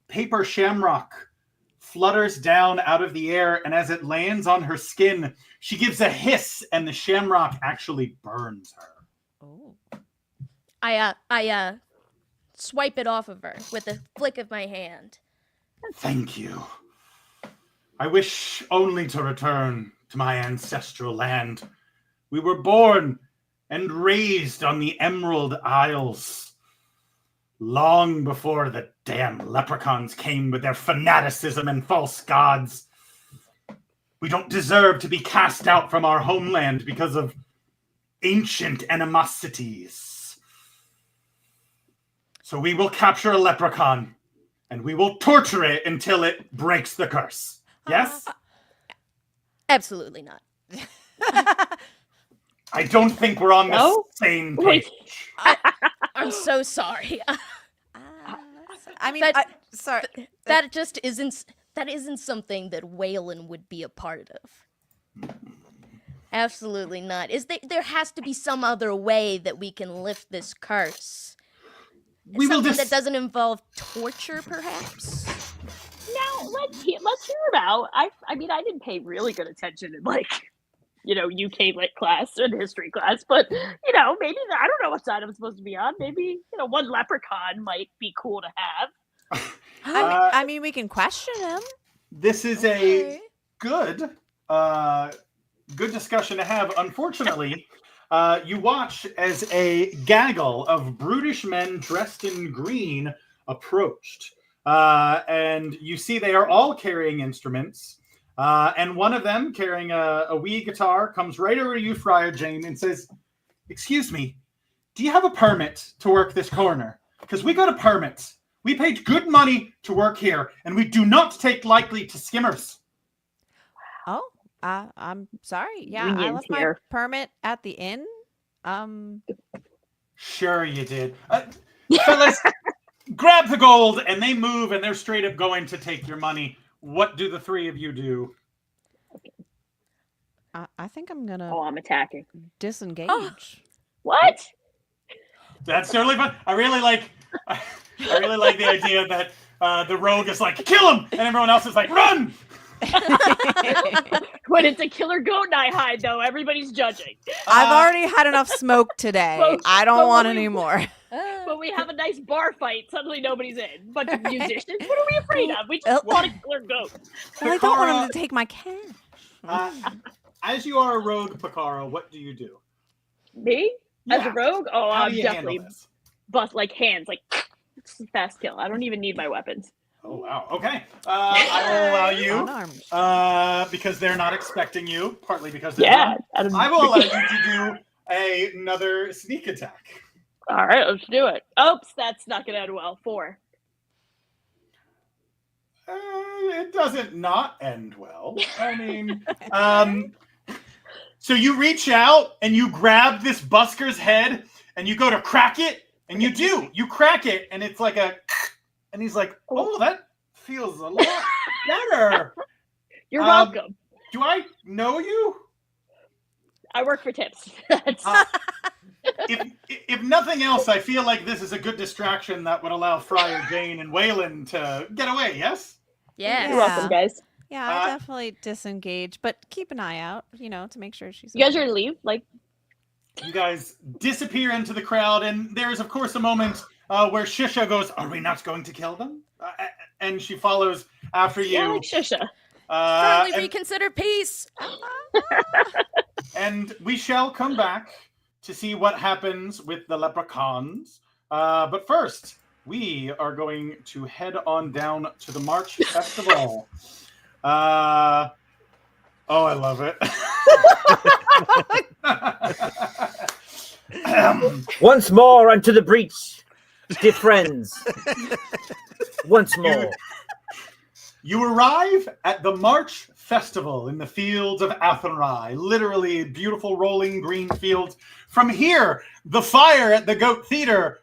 paper shamrock flutters down out of the air. And as it lands on her skin, she gives a hiss and the shamrock actually burns her. Oh. I swipe it off of her with a flick of my hand. Thank you. I wish only to return to my ancestral land. We were born and raised on the Emerald Isles long before the damn leprechauns came with their fanaticism and false gods. We don't deserve to be cast out from our homeland because of ancient animosities. So we will capture a leprechaun and we will torture it until it breaks the curse. Yes? Absolutely not. I don't think we're on the No? same Wait. page. I'm so sorry. I mean, That- sorry. That just isn't. That isn't something that Waylon would be a part of. Absolutely not. There has to be some other way that we can lift this curse. We will Something just that doesn't involve torture, perhaps. Now let's hear about. I mean, I didn't pay really good attention in UK lit class and history class, but maybe I don't know what side I'm supposed to be on. Maybe one leprechaun might be cool to have. I mean, we can question him. This is a good discussion to have. Unfortunately, you watch as a gaggle of brutish men dressed in green approached. And you see they are all carrying instruments. And one of them, carrying a wee guitar, comes right over to you, Friar Jane, and says, "Excuse me, do you have a permit to work this corner? Because we got a permit. We paid good money to work here, and we do not take lightly to skimmers." Oh, I'm sorry. Yeah, I Unions left here. my permit at the inn. Sure you did. Fellas, grab the gold, and they move, and they're straight up going to take your money. What do the three of you do? I think I'm gonna Oh, I'm attacking. disengage. Oh. What? That's totally fun. I really like the idea that the rogue is like, "Kill him!" and everyone else is like, "Run!" When it's a killer goat night hide, though, everybody's judging. I've already had enough smoke today. Well, I don't but want when we- any more. When we have a nice bar fight, suddenly nobody's in. Bunch of musicians. What are we afraid of? We just want a killer goat. Well, I don't want him to take my cash. As you are a rogue, Picaro, what do you do? Me? As Yeah. a rogue? Oh, How I'm do you handle definitely this? bust hands, it's a fast kill. I don't even need my weapons. Oh wow. Okay. I will allow you Unarmed. because they're not expecting you. Partly because they're Yeah. drunk. I will allow you to do another sneak attack. All right, let's do it. Oops, that's not gonna end well. 4. It doesn't not end well. I mean, so you reach out and you grab this busker's head and you go to crack it, and you do. You crack it, and it's like and he's like, "Oh, that feels a lot better." You're welcome. Do I know you? I work for tips. That's If nothing else, I feel like this is a good distraction that would allow Friar Jane and Waylon to get away. Yes. Yes. You're welcome, guys. Yeah, I definitely disengage, but keep an eye out, to make sure she's. You guys okay. are gonna leave? You guys disappear into the crowd, and there is, of course, a moment where Shisha goes, "Are we not going to kill them?" And she follows after you. Yeah, like Shusha. Strongly reconsider peace. And we shall come back to see what happens with the leprechauns. But first, we are going to head on down to the March Festival. Oh, I love it. Once more unto the breach, dear friends. Once more. You arrive at the March Festival in the fields of Athenry, literally beautiful rolling green fields. From here, the fire at the Goat Theater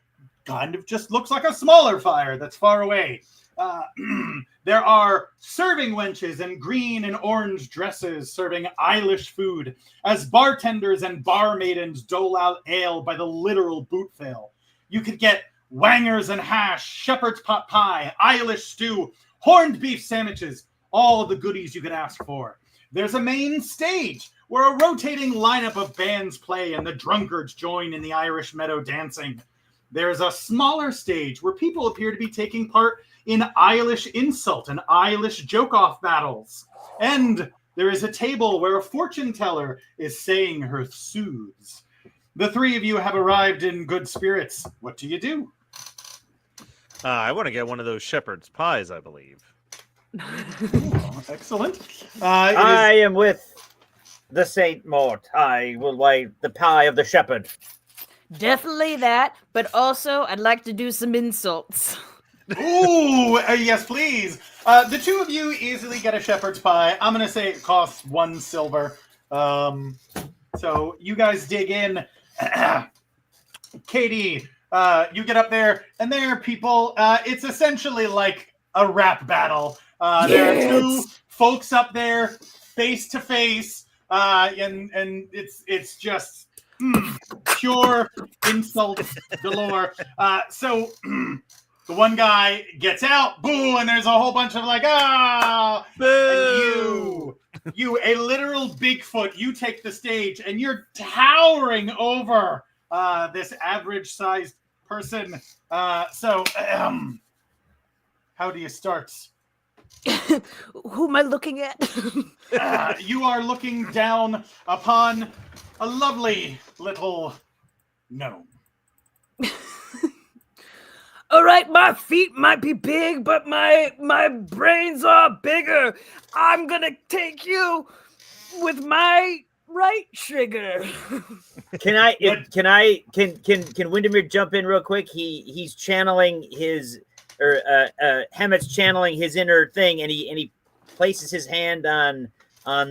kind of just looks like a smaller fire that's far away. There are serving wenches in green and orange dresses serving Eilish food as bartenders and barmaidens dole out ale by the literal bootful. You could get wangers and hash, shepherd's pot pie, Eilish stew, horned beef sandwiches, all the goodies you could ask for. There's a main stage where a rotating lineup of bands play and the drunkards join in the Irish meadow dancing. There's a smaller stage where people appear to be taking part in Eilish insult and Eilish joke-off battles. And there is a table where a fortune teller is saying her sooths. The three of you have arrived in good spirits. What do you do? I want to get one of those shepherd's pies, I believe. Excellent. I am with the Saint Mort. I will buy the pie of the shepherd. Definitely that, but also I'd like to do some insults. Ooh, yes, please. The two of you easily get a shepherd's pie. I'm going to say it costs 1 silver. So you guys dig in. Katie, you get up there, and there are people. It's essentially like a rap battle. There are two folks up there, face to face, and it's just pure insult galore. So the one guy gets out, boo, and there's a whole bunch of like, ah, boo. And you, a literal Bigfoot, you take the stage, and you're towering over this average-sized person. So, how do you start? Who am I looking at? You are looking down upon a lovely little gnome. All right, my feet might be big, but my brains are bigger. I'm gonna take you with my right trigger. Can Windermere jump in real quick? He's channeling his Hemmett's channeling his inner thing, and he places his hand on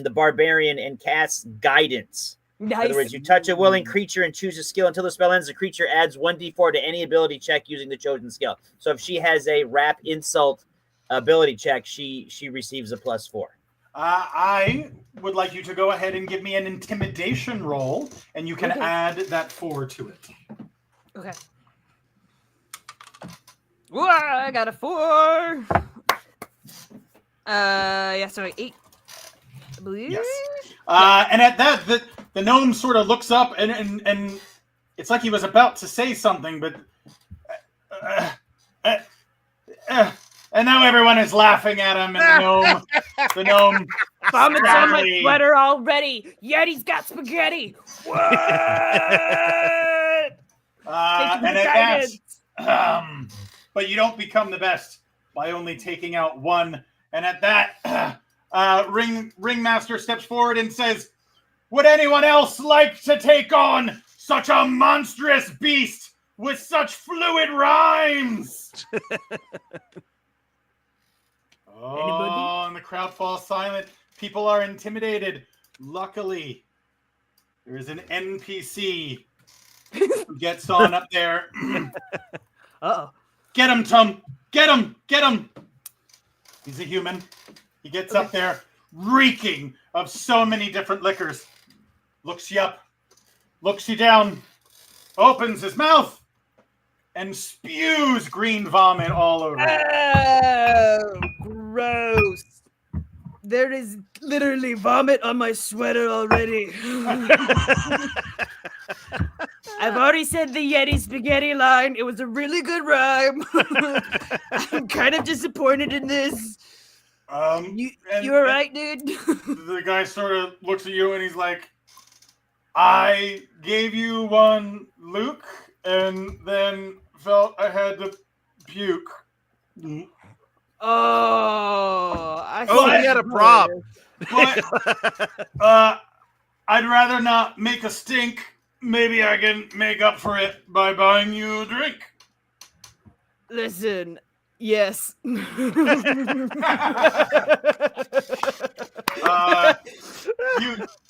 the barbarian and casts guidance. Nice. In other words, you touch a willing creature and choose a skill until the spell ends. The creature adds 1d4 to any ability check using the chosen skill. So if she has a rap insult ability check, she receives a +4. I would like you to go ahead and give me an intimidation roll, and you can add that 4 to it. Okay. Whoa, I got a 4. Yeah, so 8. I believe. Yes. And at that, the gnome sort of looks up, and it's like he was about to say something, but and now everyone is laughing at him, and the gnome. Vomit's on my sweater already. Yeti's got spaghetti. What? And at that, but you don't become the best by only taking out 1. And at that, Ringmaster steps forward and says, "Would anyone else like to take on such a monstrous beast with such fluid rhymes?" Oh, and the crowd falls silent. People are intimidated. Luckily, there is an NPC who gets on up there. Uh-oh. Get him, Tom. Get him. Get him. He's a human. He gets up there, reeking of so many different liquors. Looks you up. Looks you down. Opens his mouth. And spews green vomit all over. Oh, gross. There is literally vomit on my sweater already. I've already said the Yeti spaghetti line. It was a really good rhyme. I'm kind of disappointed in this. You all right, dude? The guy sort of looks at you and he's like, "I gave you one, Luke, and then felt I had to puke. Oh, He had a prop. But I'd rather not make a stink. Maybe I can make up for it by buying you a drink. Listen, yes.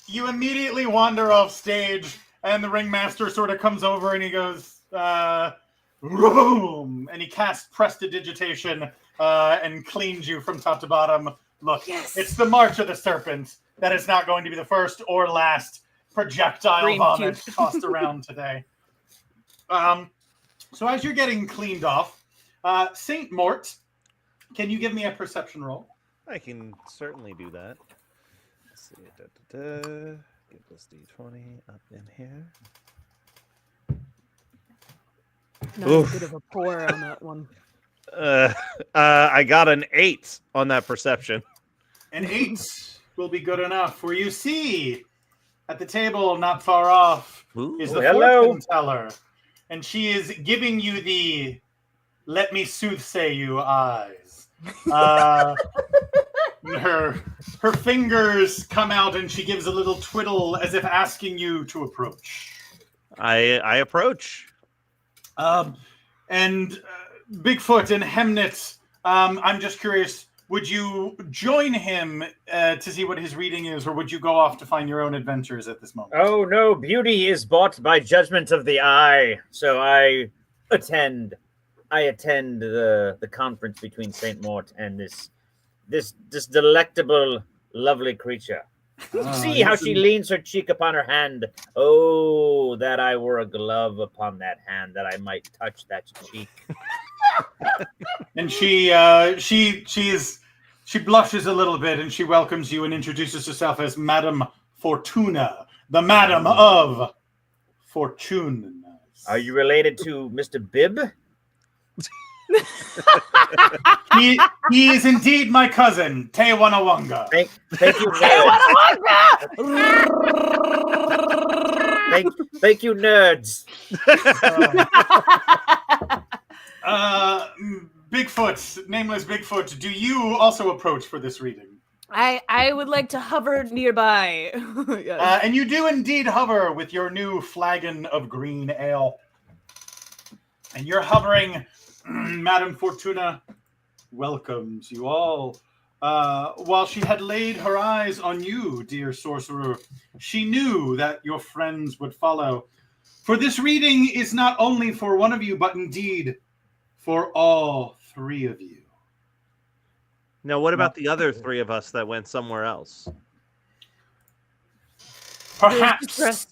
You immediately wander off stage, and the ringmaster sort of comes over and he goes, boom, and he casts prestidigitation and cleans you from top to bottom. Look, it's the March of the Serpents. That is not going to be the first or last projectile Green vomit puke. tossed around today. So as you're getting cleaned off, Saint Mort, can you give me a perception roll? I can certainly do that. Let's see. Get this D20 up in here. Not a bit of a pour on that one. I got an 8 on that perception. An 8 will be good enough. For you see, at the table not far off is the fortune teller. And she is giving you the let me soothsay you eyes. Her fingers come out and she gives a little twiddle as if asking you to approach. I approach. And Bigfoot and Hemnet, I'm just curious, would you join him to see what his reading is, or would you go off to find your own adventures at this moment? Oh, no, beauty is bought by judgment of the eye. So I attend the conference between Saint Mort and this delectable, lovely creature. See how she leans her cheek upon her hand. Oh, that I were a glove upon that hand, that I might touch that cheek. And she blushes a little bit and she welcomes you and introduces herself as Madame Fortuna, the Madam of Fortune. Are you related to Mr. Bibb? He is indeed my cousin, Tewanawanga. Thank you, thank you, nerds. Bigfoot, nameless Bigfoot, do you also approach for this reading? I would like to hover nearby. Yes. And you do indeed hover with your new flagon of green ale. And you're hovering. Madame Fortuna welcomes you all. While she had laid her eyes on you, dear sorcerer, she knew that your friends would follow. For this reading is not only for one of you, but indeed for all three of you. Now, what about the other 3 of us that went somewhere else? Perhaps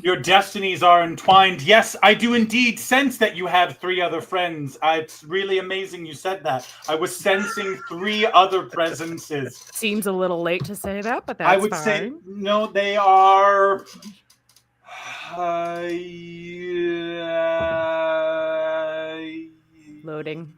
your destinies are entwined. Yes, I do indeed sense that you have 3 other friends. It's really amazing you said that. I was sensing 3 other presences. Seems a little late to say that, but that's I would fine. say, no, they are... Loading.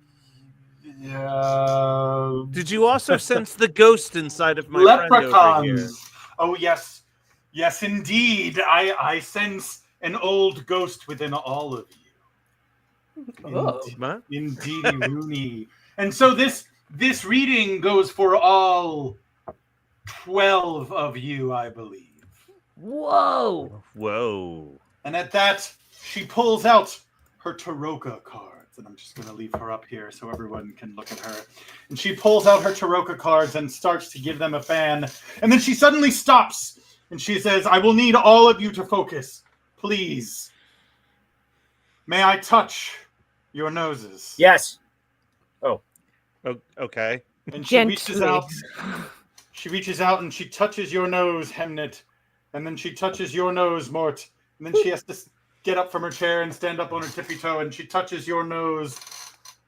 Did you also sense the ghost inside of my friend over here? Leprechauns. Oh, yes. Yes, indeed. I sense an old ghost within all of you. Indeed, Rooney. And so this reading goes for all 12 of you, I believe. Whoa. Whoa. And at that, she pulls out her Taroka cards. And I'm just going to leave her up here so everyone can look at her. And she pulls out her Taroka cards and starts to give them a fan. And then she suddenly stops. And she says, I will need all of you to focus. Please. May I touch your noses? Yes. Oh. Okay. And she reaches out. She reaches out and she touches your nose, Hemnet. And then she touches your nose, Mort. And then she has to get up from her chair and stand up on her tippy toe. And she touches your nose.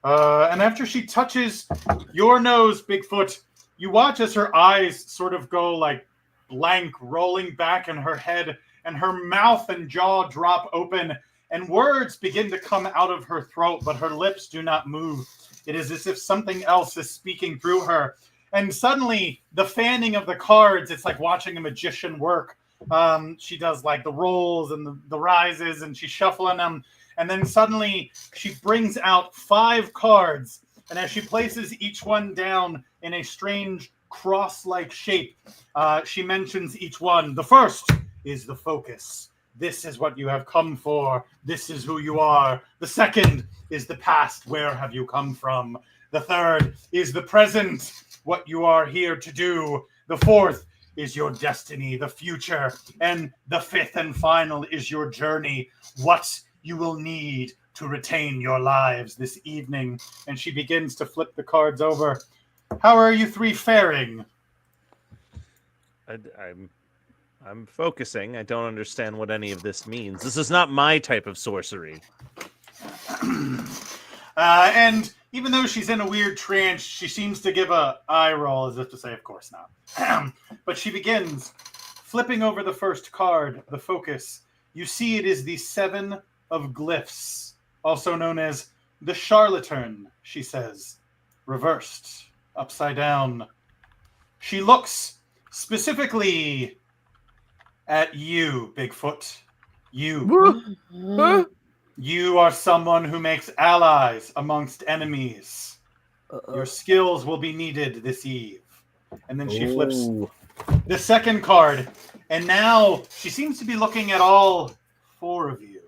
And after she touches your nose, Bigfoot, you watch as her eyes sort of go like blank, rolling back in her head, and her mouth and jaw drop open, and words begin to come out of her throat, but her lips do not move. It is as if something else is speaking through her. And suddenly, the fanning of the cards, it's like watching a magician work. She does like the rolls and the rises, and she's shuffling them. And then suddenly she brings out 5 cards. And as she places each one down in a strange cross-like shape, she mentions each one. The first is the focus. This is what you have come for. This is who you are. The second is the past. Where have you come from? The third is the present. What you are here to do. The fourth is your destiny, the future. And the fifth and final is your journey. What you will need to retain your lives this evening. And she begins to flip the cards over. How are you 3 faring? I'm focusing. I don't understand what any of this means. This is not my type of sorcery. And even though she's in a weird trance, she seems to give a eye roll as if to say, of course not. But she begins flipping over the first card, the focus. You see it is the 7 of glyphs, also known as the charlatan, she says, reversed, upside down. She looks specifically at you, Bigfoot. You. You are someone who makes allies amongst enemies. Your skills will be needed this eve. And then she flips the second card. And now she seems to be looking at all 4 of you.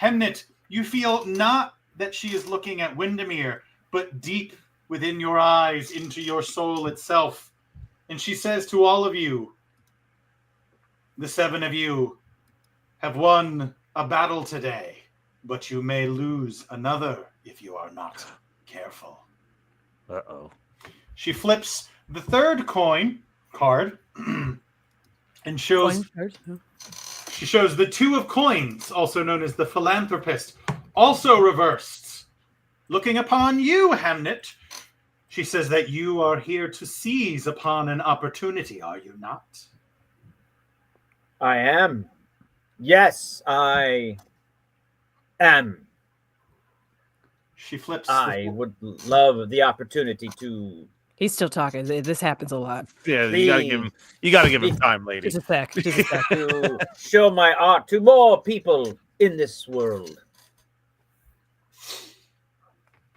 Hemnet, you feel not that she is looking at Windermere, but deep within your eyes into your soul itself. And she says to all of you, the 7 of you have won a battle today. But you may lose another if you are not careful. Uh-oh. She flips the third card and shows she shows the 2 of coins, also known as the philanthropist, also reversed. Looking upon you, Hamnet, she says that you are here to seize upon an opportunity, are you not? I am. Yes, I am. She flips. I would love the opportunity to. He's still talking. This happens a lot. Yeah, you gotta give him time, lady. Just a sec. Just a sec. To show my art to more people in this world.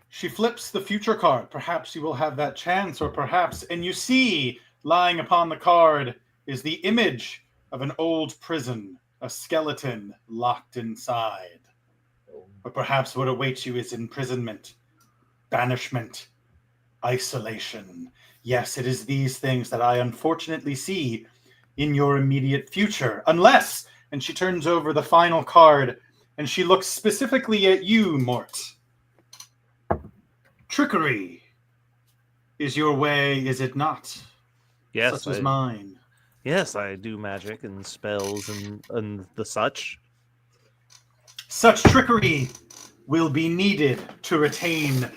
She flips the future card. Perhaps you will have that chance, or perhaps, and you see lying upon the card is the image of an old prison, a skeleton locked inside. Or perhaps what awaits you is imprisonment, banishment, isolation. Yes, it is these things that I unfortunately see in your immediate future. Unless, and she turns over the final card, and she looks specifically at you, Mort. Trickery is your way, is it not? Yes, Such as mine. Yes, I do magic and spells and the such. Such trickery will be needed to retain,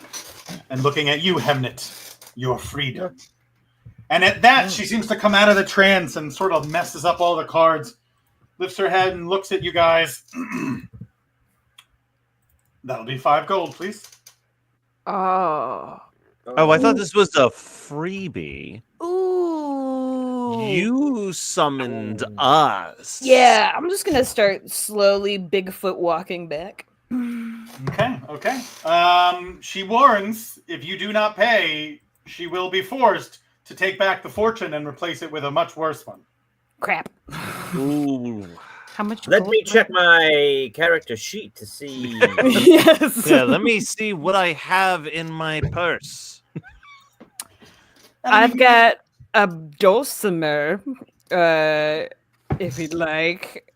and looking at you, Hemnet, your freedom. And at that, she seems to come out of the trance and sort of messes up all the cards, lifts her head and looks at you guys. That'll be 5 gold, please. Oh. Oh, I thought this was a freebie. Ooh. You summoned us. Yeah, I'm just gonna start slowly Bigfoot walking back. Okay. She warns, if you do not pay, she will be forced to take back the fortune and replace it with a much worse one. Crap. Ooh. How much? Let me check my character sheet to see. Yes. Yeah, let me see what I have in my purse. I've got a dulcimer, if you'd like,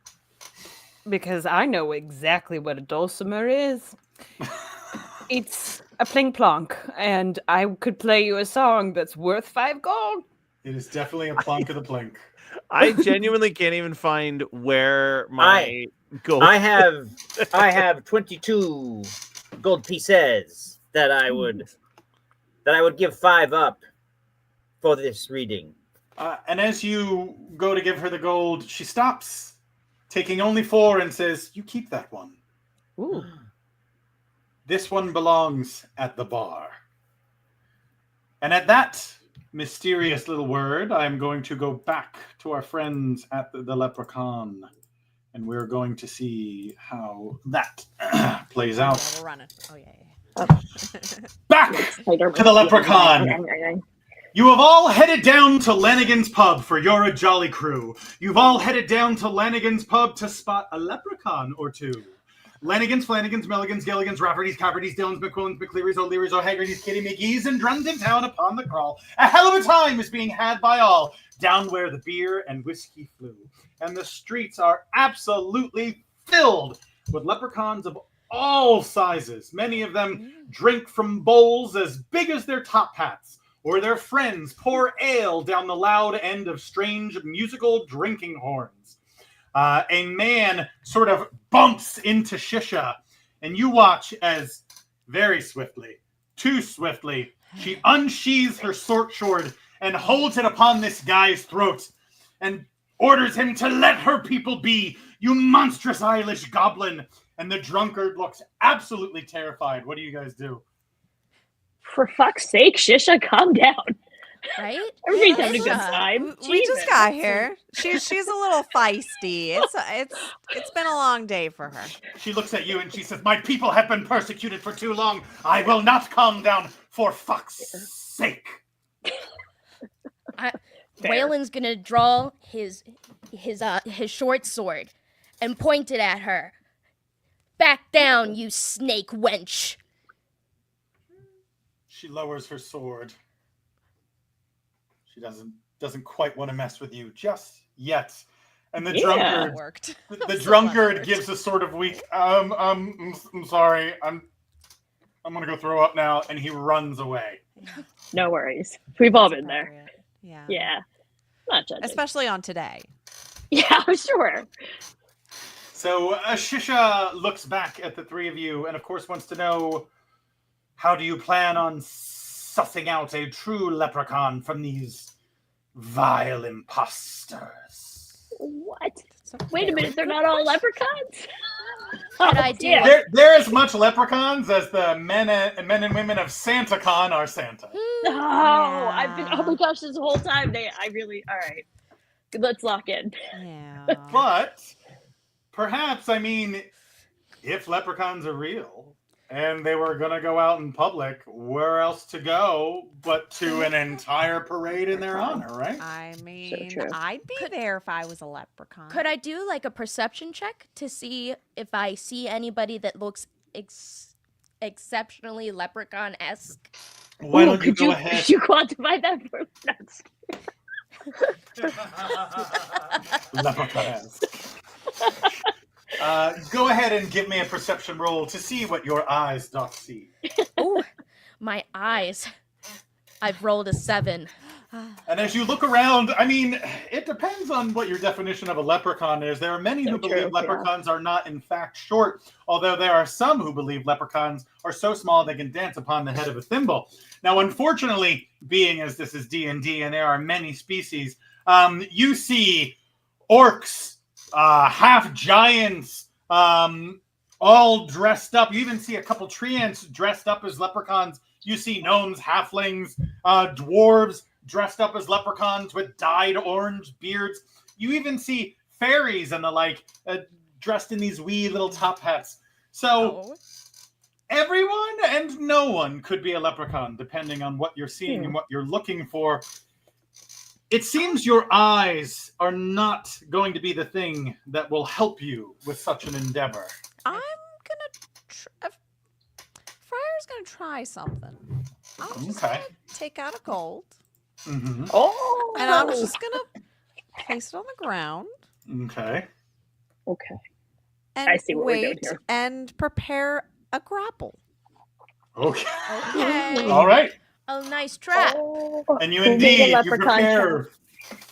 because I know exactly what a dulcimer is. It's a pling plonk, and I could play you a song that's worth 5 gold. It is definitely a plunk of the plink. I genuinely can't even find where my gold. I have 22 gold pieces that I would give 5 up for this reading. And as you go to give her the gold, she stops, taking only 4, and says, "You keep that one. Ooh. This one belongs at the bar." And at that mysterious little word, I am going to go back to our friends at the Leprechaun And we're going to see how that plays out. Yeah, we're running. Oh, yeah. Back to the leprechaun. You have all headed down to Lanigan's pub for You're a Jolly Crew. You've all headed down to Lanigan's pub to spot a leprechaun or two. Lanigans, Flanagans, Milligans, Gilligans, Raffertys, Caffertys, Dillons, McQuillans, McClearys, O'Learys, O'Haggertys, Kitty McGee's, and Drunden town upon the crawl. A hell of a time is being had by all, down where the beer and whiskey flew. And the streets are absolutely filled with leprechauns of all sizes. Many of them drink from bowls as big as their top hats, or their friends pour ale down the loud end of strange musical drinking horns. A man sort of bumps into Shisha, and you watch as very swiftly, too swiftly, she unsheathes her short sword and holds it upon this guy's throat and orders him to let her people be, you monstrous Eilish goblin. And the drunkard looks absolutely terrified. What do you guys do? For fuck's sake, Shisha, calm down. Right? Everybody's having a good time. We just Jesus. got here. She's a little feisty. It's been a long day for her. She looks at you and she says, my people have been persecuted for too long. I will not calm down for fuck's sake. Waylon's gonna draw his short sword and point it at her. Back down, you snake wench. She lowers her sword. She doesn't quite want to mess with you just yet. And the drunkard worked. The drunkard gives a sort of weak I'm sorry. I'm gonna go throw up now, and he runs away. No worries. We've all been there. Yeah. Yeah. Not judging. Especially on today. Yeah, sure. So Shisha looks back at the three of you and of course wants to know, how do you plan on sussing out a true leprechaun from these vile imposters? What? Wait a minute, they're not all leprechauns? What I do? They're as much leprechauns as the men and women of SantaCon are Santa. No, I've been. Oh my gosh, this whole time all right. Let's lock in. Yeah. But perhaps, I mean, if leprechauns are real and they were going to go out in public, where else to go but to an entire parade in their honor, right? I mean, true. I'd be there if I was a leprechaun. Could I do like a perception check to see if I see anybody that looks exceptionally leprechaun-esque? Why don't you go ahead? Could you quantify that for us? Leprechaun-esque. Go ahead and give me a perception roll to see what your eyes doth see. Ooh, my eyes. I've rolled a 7. And as you look around, I mean, it depends on what your definition of a leprechaun is. There are many who believe leprechauns are not in fact short, although there are some who believe leprechauns are so small they can dance upon the head of a thimble. Now, unfortunately, being as this is D&D and there are many species, you see orcs, half giants, all dressed up. You even see a couple tree ants dressed up as leprechauns. You see gnomes, halflings, dwarves dressed up as leprechauns with dyed orange beards. You even see fairies and the like dressed in these wee little top hats. So everyone and no one could be a leprechaun, depending on what you're seeing and what you're looking for. It seems your eyes are not going to be the thing that will help you with such an endeavor. I'm gonna Friar's gonna try something. I'm just gonna take out a gold. Mm-hmm. Oh, and I'm just gonna place it on the ground. Okay. Okay. And I see what we're doing wait here. and prepare a grapple. Okay. Okay. All right. Oh, nice trap. And you indeed, you prepare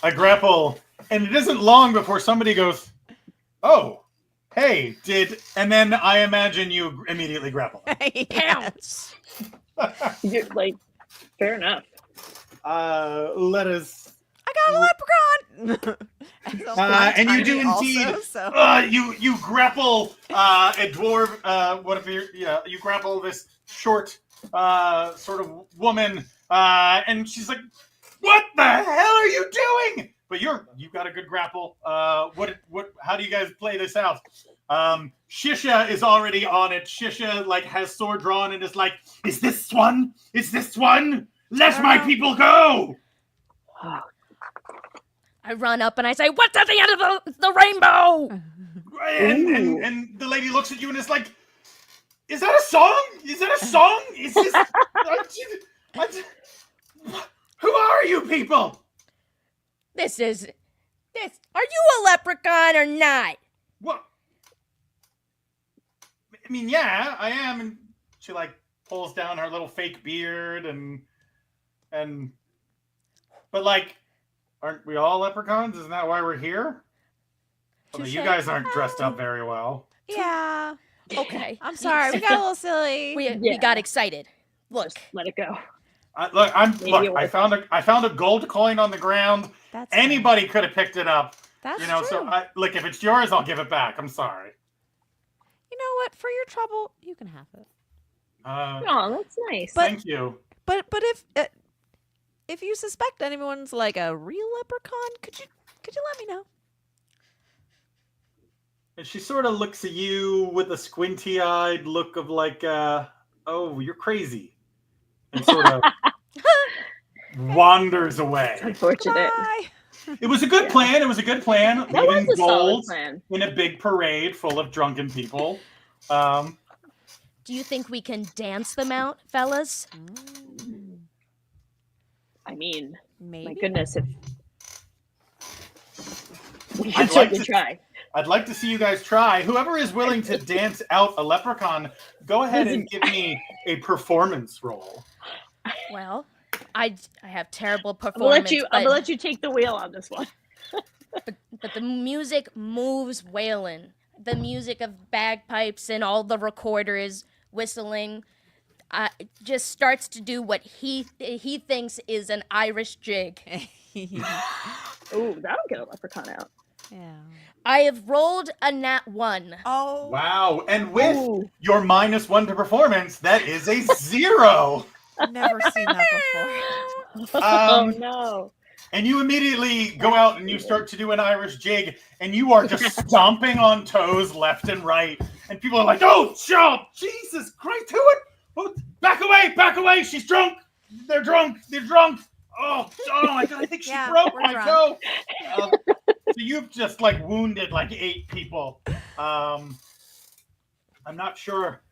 a grapple, and it isn't long before somebody goes, oh, hey, and then I imagine you immediately grapple. Pounce. You're like, fair enough. Let us. I got a leprechaun. And you do indeed. Also, you grapple a dwarf. You grapple this short sort of woman, and she's like, "What the hell are you doing? but you've got a good grapple. What? How do you guys play this out? Shisha is already on it. Shisha like has sword drawn and is like, "Is this one? Is this one? Let my people go!" I run up and I say, "What's at the end of the rainbow?" And the lady looks at you and is like, "Is that a song? Is that a song? Is this? Who are you people?" This. Are you a leprechaun or not? What? I mean, yeah, I am. And she like pulls down her little fake beard but like, aren't we all leprechauns? Isn't that why we're here? Although you guys aren't dressed up very well. Yeah. Okay. I'm sorry. We got a little silly. We got excited. Look. Just let it go. I found a gold coin on the ground. That's Anybody could have picked it up. That's true. So look, if it's yours, I'll give it back. I'm sorry. You know what? For your trouble, you can have it. Oh, that's nice. Thank you. But if you suspect anyone's like a real leprechaun, could you let me know? And she sort of looks at you with a squinty-eyed look of like, "Oh, you're crazy," and sort of wanders away. Unfortunate. Bye. It was a good plan. It was a good plan. That Leaving was a solid gold plan. in a big parade full of drunken people. Do you think we can dance them out, fellas? I mean, Maybe. my goodness, if we I'd should like certainly to- try. I'd like to see you guys try. Whoever is willing to dance out a leprechaun, go ahead and give me a performance roll. Well, I have terrible I'm performance. gonna let you take the wheel on this one. But the music moves Waylon. The music of bagpipes and all the recorders whistling just starts to do what he thinks is an Irish jig. Ooh, that'll get a leprechaun out. Yeah. I have rolled a nat 1. Oh. Wow. And with Ooh. your -1 to performance, that is a 0. Never seen that before. Oh no. And you immediately go out and you start to do an Irish jig, and you are just stomping on toes left and right. And people are like, "Oh, Joe, Jesus Christ, who would? Oh, back away, she's drunk. They're drunk. Oh my God, I think she broke we're my drunk. toe." So you've just like wounded like 8 people. I'm not sure.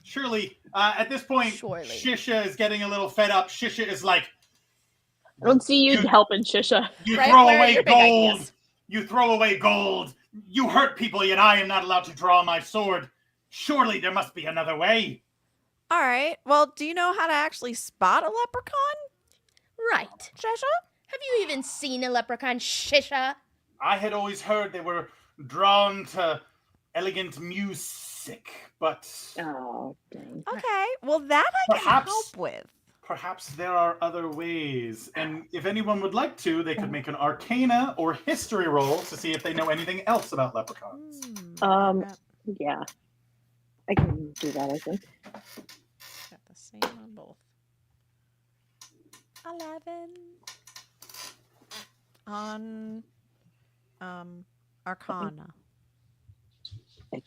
Surely, at this point, Shisha is getting a little fed up. Shisha is like, I don't see you helping, Shisha. You Right, throw where are away your big gold. ideas? You throw away gold. You hurt people, yet I am not allowed to draw my sword. Surely there must be another way. All right. Well, do you know how to actually spot a leprechaun? Right. Shesha? Have you even seen a leprechaun, Shisha? I had always heard they were drawn to elegant music, but Oh, dang. Okay. Well, that I can Perhaps- help with. perhaps there are other ways. And if anyone would like to, they could make an Arcana or History roll to see if they know anything else about leprechauns. Yeah. I can do that, I think. Got the same on both. 11 on Arcana. I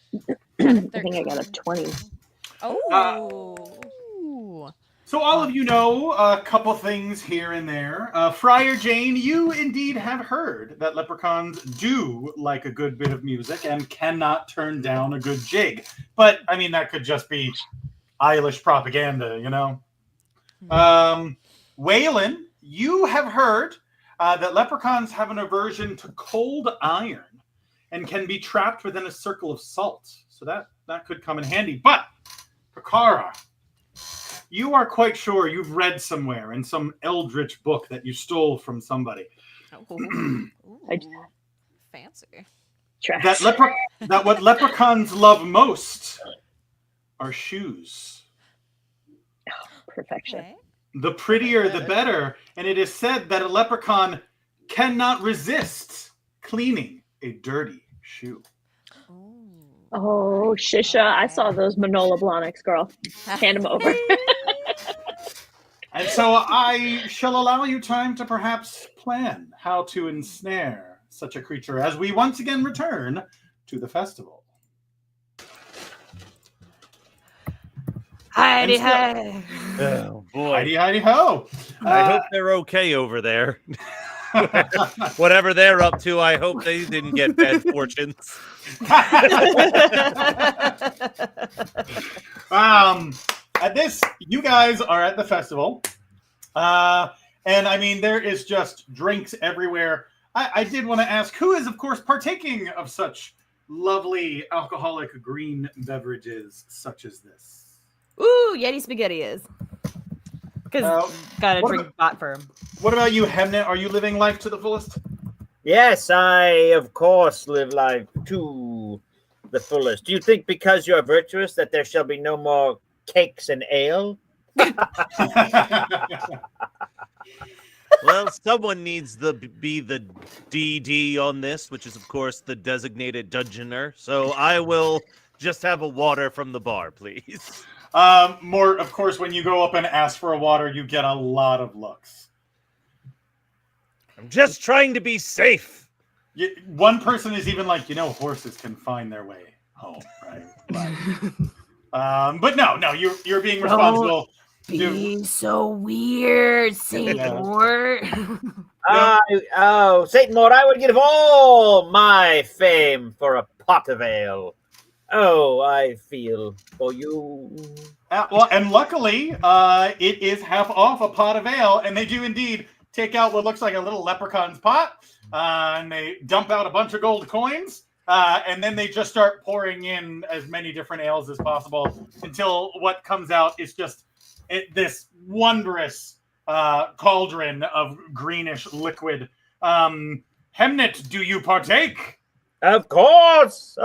think I got a 20. Oh. So all of you know a couple things here and there. Friar Jane, you indeed have heard that leprechauns do like a good bit of music and cannot turn down a good jig. But, I mean, that could just be Eilish propaganda, you know? Waylon, you have heard that leprechauns have an aversion to cold iron and can be trapped within a circle of salt. So that could come in handy. But, Pakara, you are quite sure you've read somewhere in some eldritch book that you stole from somebody Fancy. Trash. that what leprechauns love most are shoes. Perfection. Okay. The prettier, the better. And it is said that a leprechaun cannot resist cleaning a dirty shoe. Oh, Shisha. I saw those Manola Blahniks, girl. Hand them over. And so I shall allow you time to perhaps plan how to ensnare such a creature as we once again return to the festival. Heidi, And hi. Oh boy. Heidi, Heidi, ho! I hope they're okay over there. Whatever they're up to, I hope they didn't get bad fortunes. At this, you guys are at the festival. And I mean, there is just drinks everywhere. I did want to ask, who is, of course, partaking of such lovely alcoholic green beverages such as this? Ooh, Yeti Spaghetti is. Because gotta drink bot for him. What about you, Hemnet? Are you living life to the fullest? Yes, I, of course, live life to the fullest. Do you think because you're virtuous that there shall be no more cakes and ale? Well, someone needs to be the DD on this, which is, of course, the designated dungeoner. So I will just have a water from the bar, please. More, of course, when you go up and ask for a water, you get a lot of looks. I'm just trying to be safe. One person is even like, horses can find their way home, right? But no, you're being responsible. Be so weird, Saint Mort. Saint Mort, I would give all my fame for a pot of ale. Oh, I feel for you. Well, and luckily, it is half off a pot of ale, and they do indeed take out what looks like a little leprechaun's pot, and they dump out a bunch of gold coins, and then they just start pouring in as many different ales as possible until what comes out is just this wondrous cauldron of greenish liquid. Hemnet, do you partake? Of course!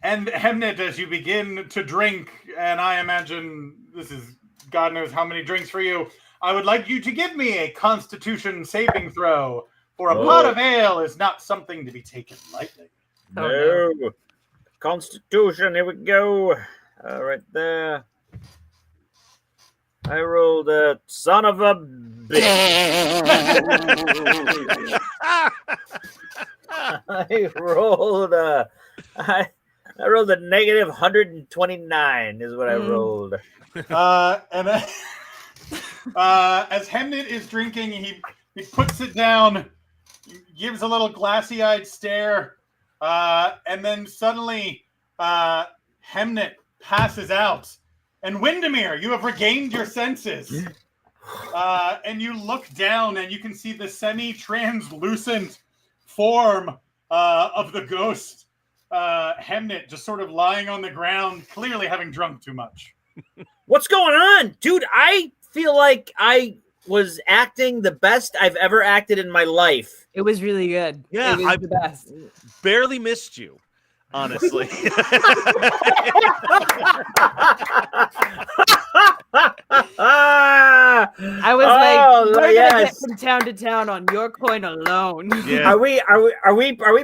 And Hemnet, as you begin to drink, and I imagine this is God knows how many drinks for you, I would like you to give me a Constitution saving throw, for a pot of ale is not something to be taken lightly. No. Constitution, here we go. Right there. I rolled a son of a bitch. I rolled a negative 129 is what I rolled. As Hemnet is drinking, he puts it down, gives a little glassy-eyed stare, and then suddenly Hemnet passes out. And Windermere, you have regained your senses. And you look down and you can see the semi-translucent form of the ghost Hemnet just sort of lying on the ground, clearly having drunk too much. What's going on? Dude, I feel like I was acting the best I've ever acted in my life. It was really good. Yeah, it was the best. Barely missed you, honestly. I was like, we're gonna get from town to town on your coin alone. Yeah. Are we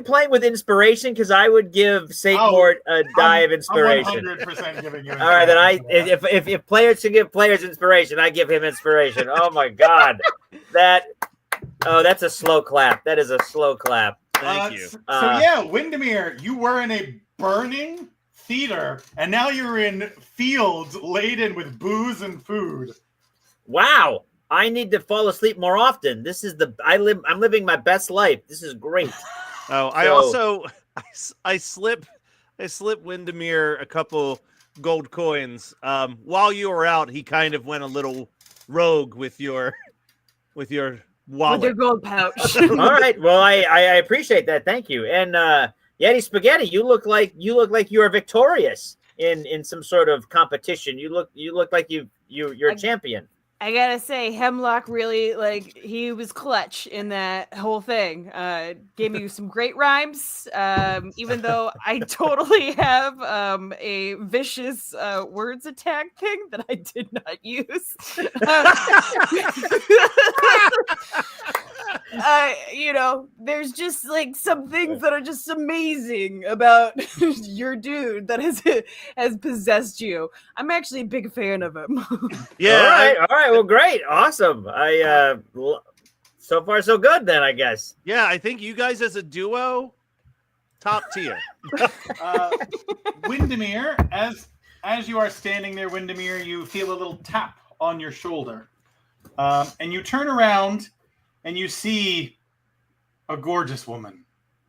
playing with inspiration? Because I would give Saint Mort a die of inspiration. I'm 100% giving you inspiration. All right, then if players should give players inspiration, I give him inspiration. Oh my god, that's a slow clap. That is a slow clap. Thank you. So yeah, Windermere, you were in a burning theater, and now you're in fields laden with booze and food. Wow, I need to fall asleep more often. This is I'm living my best life. This is great. Oh, I slip Windermere a couple gold coins. While you were out, he kind of went a little rogue with your wallet. With your gold pouch. All right. Well, I appreciate that. Thank you. And Yeti Spaghetti, you look like you are victorious in some sort of competition. You look like you're a champion. I gotta say, Hemlock really he was clutch in that whole thing. Gave me some great rhymes, even though I totally have a vicious words attack thing that I did not use. There's just like some things that are just amazing about your dude that has possessed you. I'm actually a big fan of him. Yeah. All right. Well, great. Awesome. So far so good then, I guess. Yeah, I think you guys as a duo, top tier. Windermere, as you are standing there, Windermere, you feel a little tap on your shoulder. And you turn around and you see a gorgeous woman.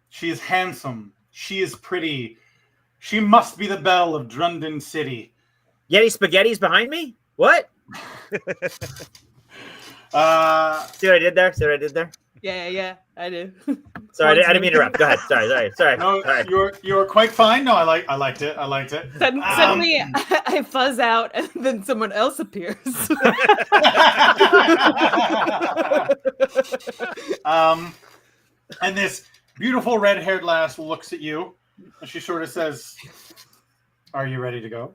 She is handsome. She is pretty. She must be the belle of Drunden City. Yeti Spaghetti's behind me? What? See what I did there? Yeah, I do. Sorry, I didn't mean to interrupt. Go ahead. Sorry. No, Sorry. you're quite fine. No, I liked it. Suddenly, I fuzz out, and then someone else appears. And this beautiful red-haired lass looks at you, and she sort of says, "Are you ready to go?"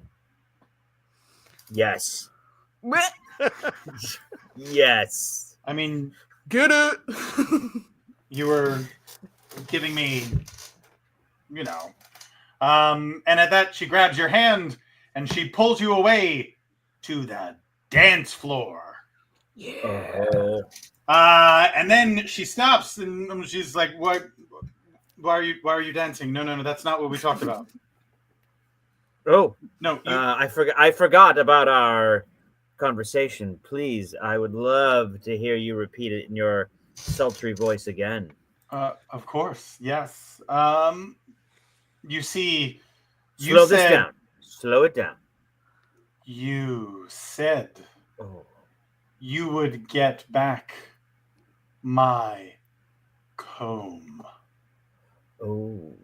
Yes. Yes. I mean, Get it. you were giving me, and at that she grabs your hand and she pulls you away to the dance floor. Yeah. And then she stops and she's like, "What? Why are you dancing? No, that's not what we talked about." Oh No, I forgot about our conversation. Please, I would love to hear you repeat it in your sultry voice again. Of course, yes. You see, Slow it down. You said Oh. you would get back my comb. Oh.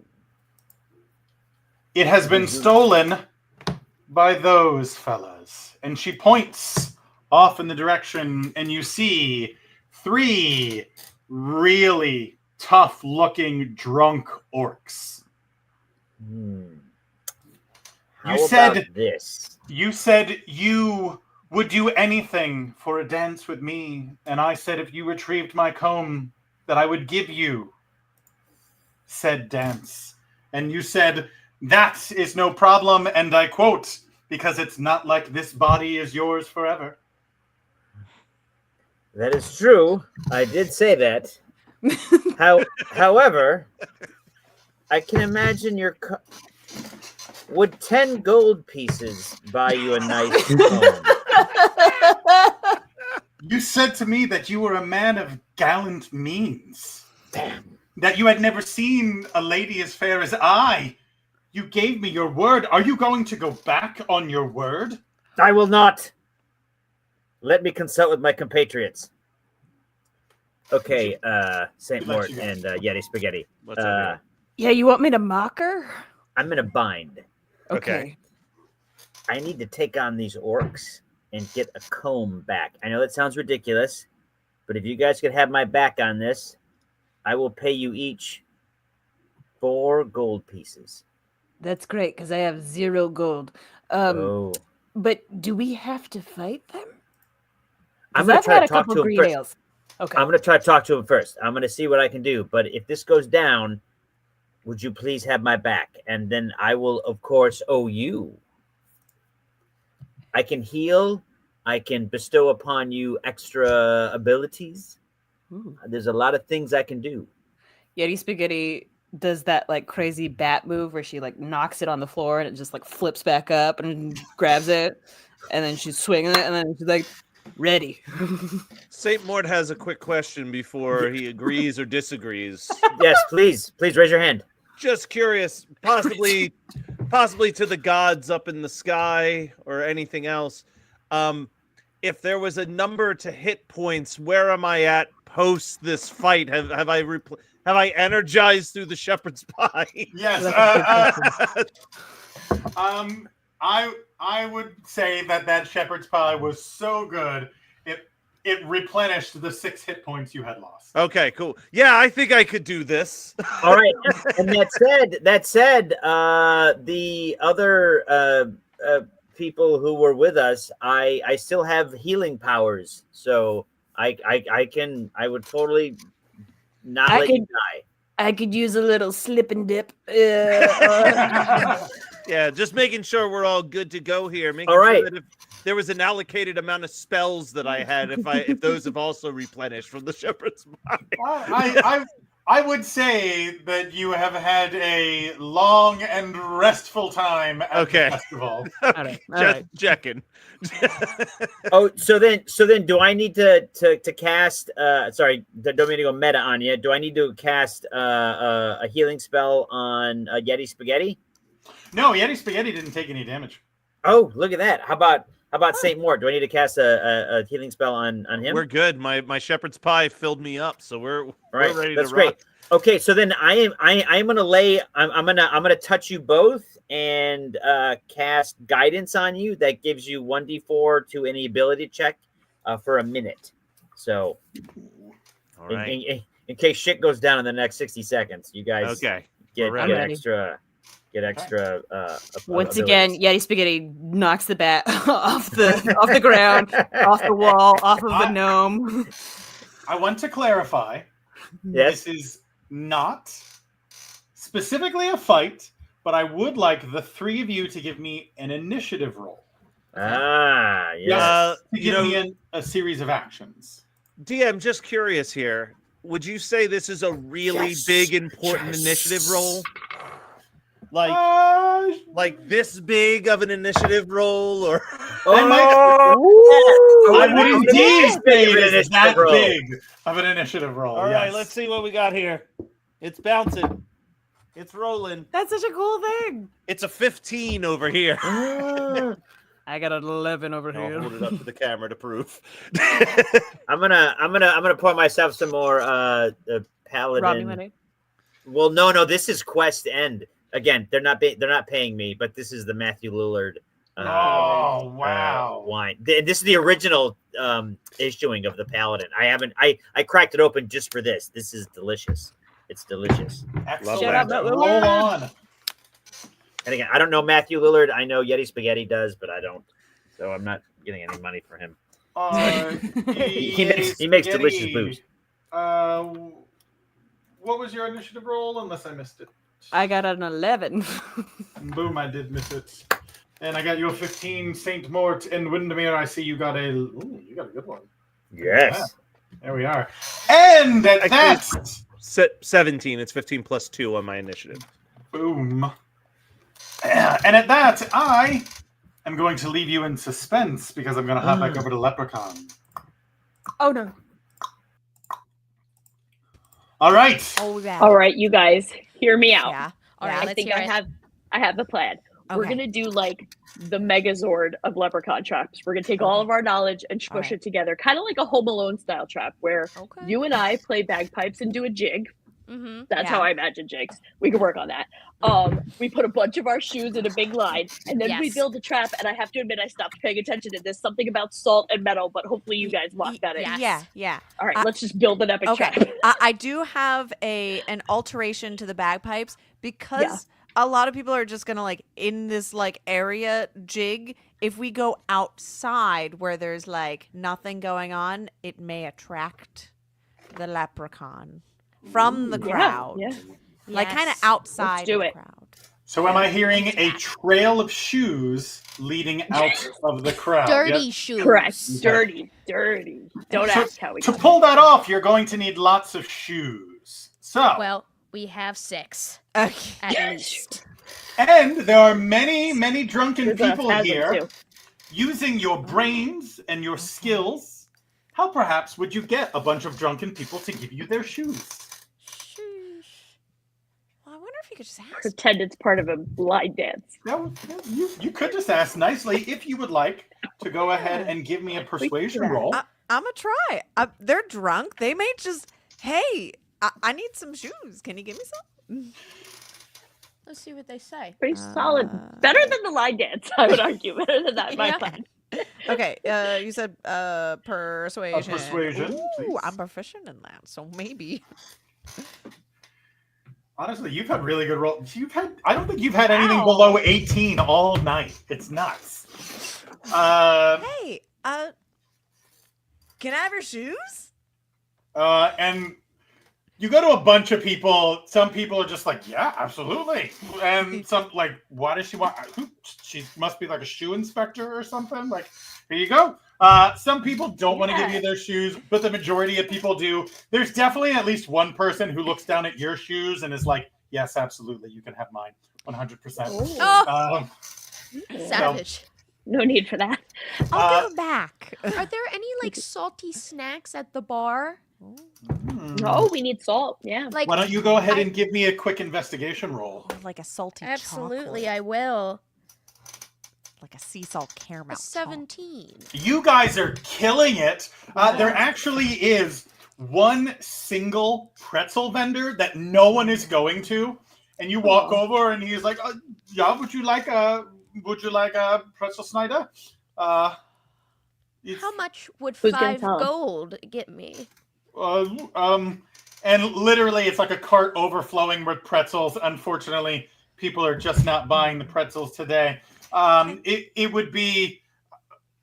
It has been stolen by those fellas. And she points off in the direction, and you see 3 really tough-looking drunk orcs. How You said about this? You said you would do anything for a dance with me, and I said if you retrieved my comb, that I would give you said dance. And you said, that is no problem, and I quote, because it's not like this body is yours forever. That is true. I did say that. However, I can imagine would 10 gold pieces buy you a nice comb? You said to me that you were a man of gallant means. Damn. That you had never seen a lady as fair as I. You gave me your word. Are you going to go back on your word? I will not. Let me consult with my compatriots. Okay, St. Mort and Yeti Spaghetti. What's up Yeah, you want me to mock her? I'm in a bind. Okay. I need to take on these orcs and get a comb back. I know that sounds ridiculous, but if you guys could have my back on this, I will pay you each 4 gold pieces. That's great, because I have 0 gold. But do we have to fight them? I'm going to try to talk to him first. Ales. Okay. I'm going to try to talk to him first. I'm going to see what I can do. But if this goes down, would you please have my back? And then I will, of course, owe you. I can heal. I can bestow upon you extra abilities. Ooh. There's a lot of things I can do. Yeti Spaghetti does that like crazy bat move where she like knocks it on the floor and it just like flips back up and grabs it, and then she's swinging it, and then she's like, ready. St. Mort has a quick question before he agrees or disagrees. Yes, please raise your hand. Just curious, possibly to the gods up in the sky or anything else. If there was a number to hit points, where am I at post this fight? Have I energized through the shepherd's pie? Yes. I would say that shepherd's pie was so good it replenished the 6 hit points you had lost. Okay, cool. Yeah, I think I could do this. All right. And that said, the other people who were with us, I still have healing powers, so I would totally not I let you could- die. I could use a little slip and dip. Yeah, just making sure we're all good to go here. Making All right. sure that if there was an allocated amount of spells that I had, if those have also replenished from the shepherd's pie. I would say that you have had a long and restful time at the festival. All right. Just checking. Oh, so then, do I need to cast? Sorry, don't mean to go meta on you. Do I need to cast a healing spell on Yeti Spaghetti? No, Yeti Spaghetti didn't take any damage. Oh, look at that! How about Saint Mort? Do I need to cast a healing spell on him? We're good. My shepherd's pie filled me up, so we're ready That's to great. rock. Okay, so then I'm gonna touch you both and cast guidance on you. That gives you 1d4 to any ability check for a minute. So, All right. in case shit goes down in the next 60 seconds, you guys Okay. get We're ready. extra. Once again, Yeti Spaghetti knocks the bat off the ground, off the wall, off of the gnome. I want to clarify. Yes. This is not specifically a fight, but I would like the three of you to give me an initiative roll. Ah, yes. Yes, to give me a series of actions. DM, just curious here. Would you say this is a really big, important initiative roll? Like this big of an initiative roll, or I would indeed say it is that big of an initiative roll. All right, let's see what we got here. It's bouncing. It's rolling. That's such a cool thing. It's a 15 over here. I got an 11 over I'll here. hold it up to the camera to prove. I'm gonna pour myself some more paladin. Rob, you want Well, no, this is quest end. Again, they're not paying me, but this is the Matthew Lillard. Oh wow! Wine. This is the original issuing of the Paladin. I cracked it open just for this. This is delicious. It's delicious. Excellent. Shut up, Roll on. And again, I don't know Matthew Lillard. I know Yeti Spaghetti does, but I don't. So I'm not getting any money for him. He makes delicious booze. What was your initiative roll? Unless I missed it. I got an 11. Boom! I did miss it. And I got you a 15, Saint Mort and Windermere. I see you got a good one. Yes. Yeah, there we are. And that's 17. It's 15 plus 2 on my initiative. boom. And at that, I am going to leave you in suspense because I'm going to hop back over to Leprechaun. Oh no. All right. Oh yeah. All right, you guys, hear me out. Yeah. All Yeah. right, I let's think hear I it. have the plan. We're Okay. gonna do like the Megazord of Leprechaun traps. We're gonna take all of our knowledge and smush Alright. it together, kind of like a Home Alone style trap, where Okay. you and I play bagpipes and do a jig. Mm-hmm. That's how I imagine jigs. We can work on that. We put a bunch of our shoes in a big line, and then we Yes. build a trap. And I have to admit, I stopped paying attention to this. Something about salt and metal, but hopefully you guys locked that in. Yes. Yeah. All right, let's just build an epic Okay. trap. I do have an alteration to the bagpipes because Yeah. a lot of people are just gonna like in this like area jig. If we go outside where there's like nothing going on, it may attract the leprechaun from the crowd. Yeah. Like kind of Yes. outside do of the it. crowd. So am I hearing a trail of shoes leading out of the crowd? Dirty Yep. shoes. Correct. Dirty. Don't So- ask how we To got pull that off, you're going to need lots of shoes. So, Well, we have 6 Okay. at least. and there are many, many drunken There's a people phasm, here too. using your brains and your skills. How perhaps would you get a bunch of drunken people to give you their shoes? Sheesh. Well, I wonder if you could just ask. Pretend it's part of a line dance. You could just ask nicely if you would like to go ahead and give me a persuasion that. roll. I'm gonna try. They're drunk. They may just. Hey, I need some shoes. Can you give me some? Let's see what they say. Pretty solid. Better than the line dance, I would argue. Better than that, my Yeah. plan. Okay, you said persuasion. persuasion, Ooh, please. I'm proficient in that, so maybe. Honestly, you've had really good rolls. I don't think you've had anything Wow. below 18 all night. It's nuts. Hey, can I have your shoes? And you go to a bunch of people. Some people are just like, yeah, absolutely. And some like, why does she want? She must be like a shoe inspector or something. Like, here you go. Some people don't want to give you their shoes, but the majority of people do. There's definitely at least one person who looks down at your shoes and is like, yes, absolutely, you can have mine, 100%. Savage. No need for that. I'll give them back. Are there any like salty snacks at the bar? No, we need salt. Yeah. Like, why don't you go ahead and give me a quick investigation roll? Like a salty absolutely, chocolate. I will. Like a sea salt caramel. 17. You guys are killing it. There actually is one single pretzel vendor that no one is going to, and you walk over and he's like, "Yeah, would you like a pretzel Snyder?" How much would Who's gonna 5 tell him? gold get me? And literally, it's like a cart overflowing with pretzels. Unfortunately, people are just not buying the pretzels today. It would be,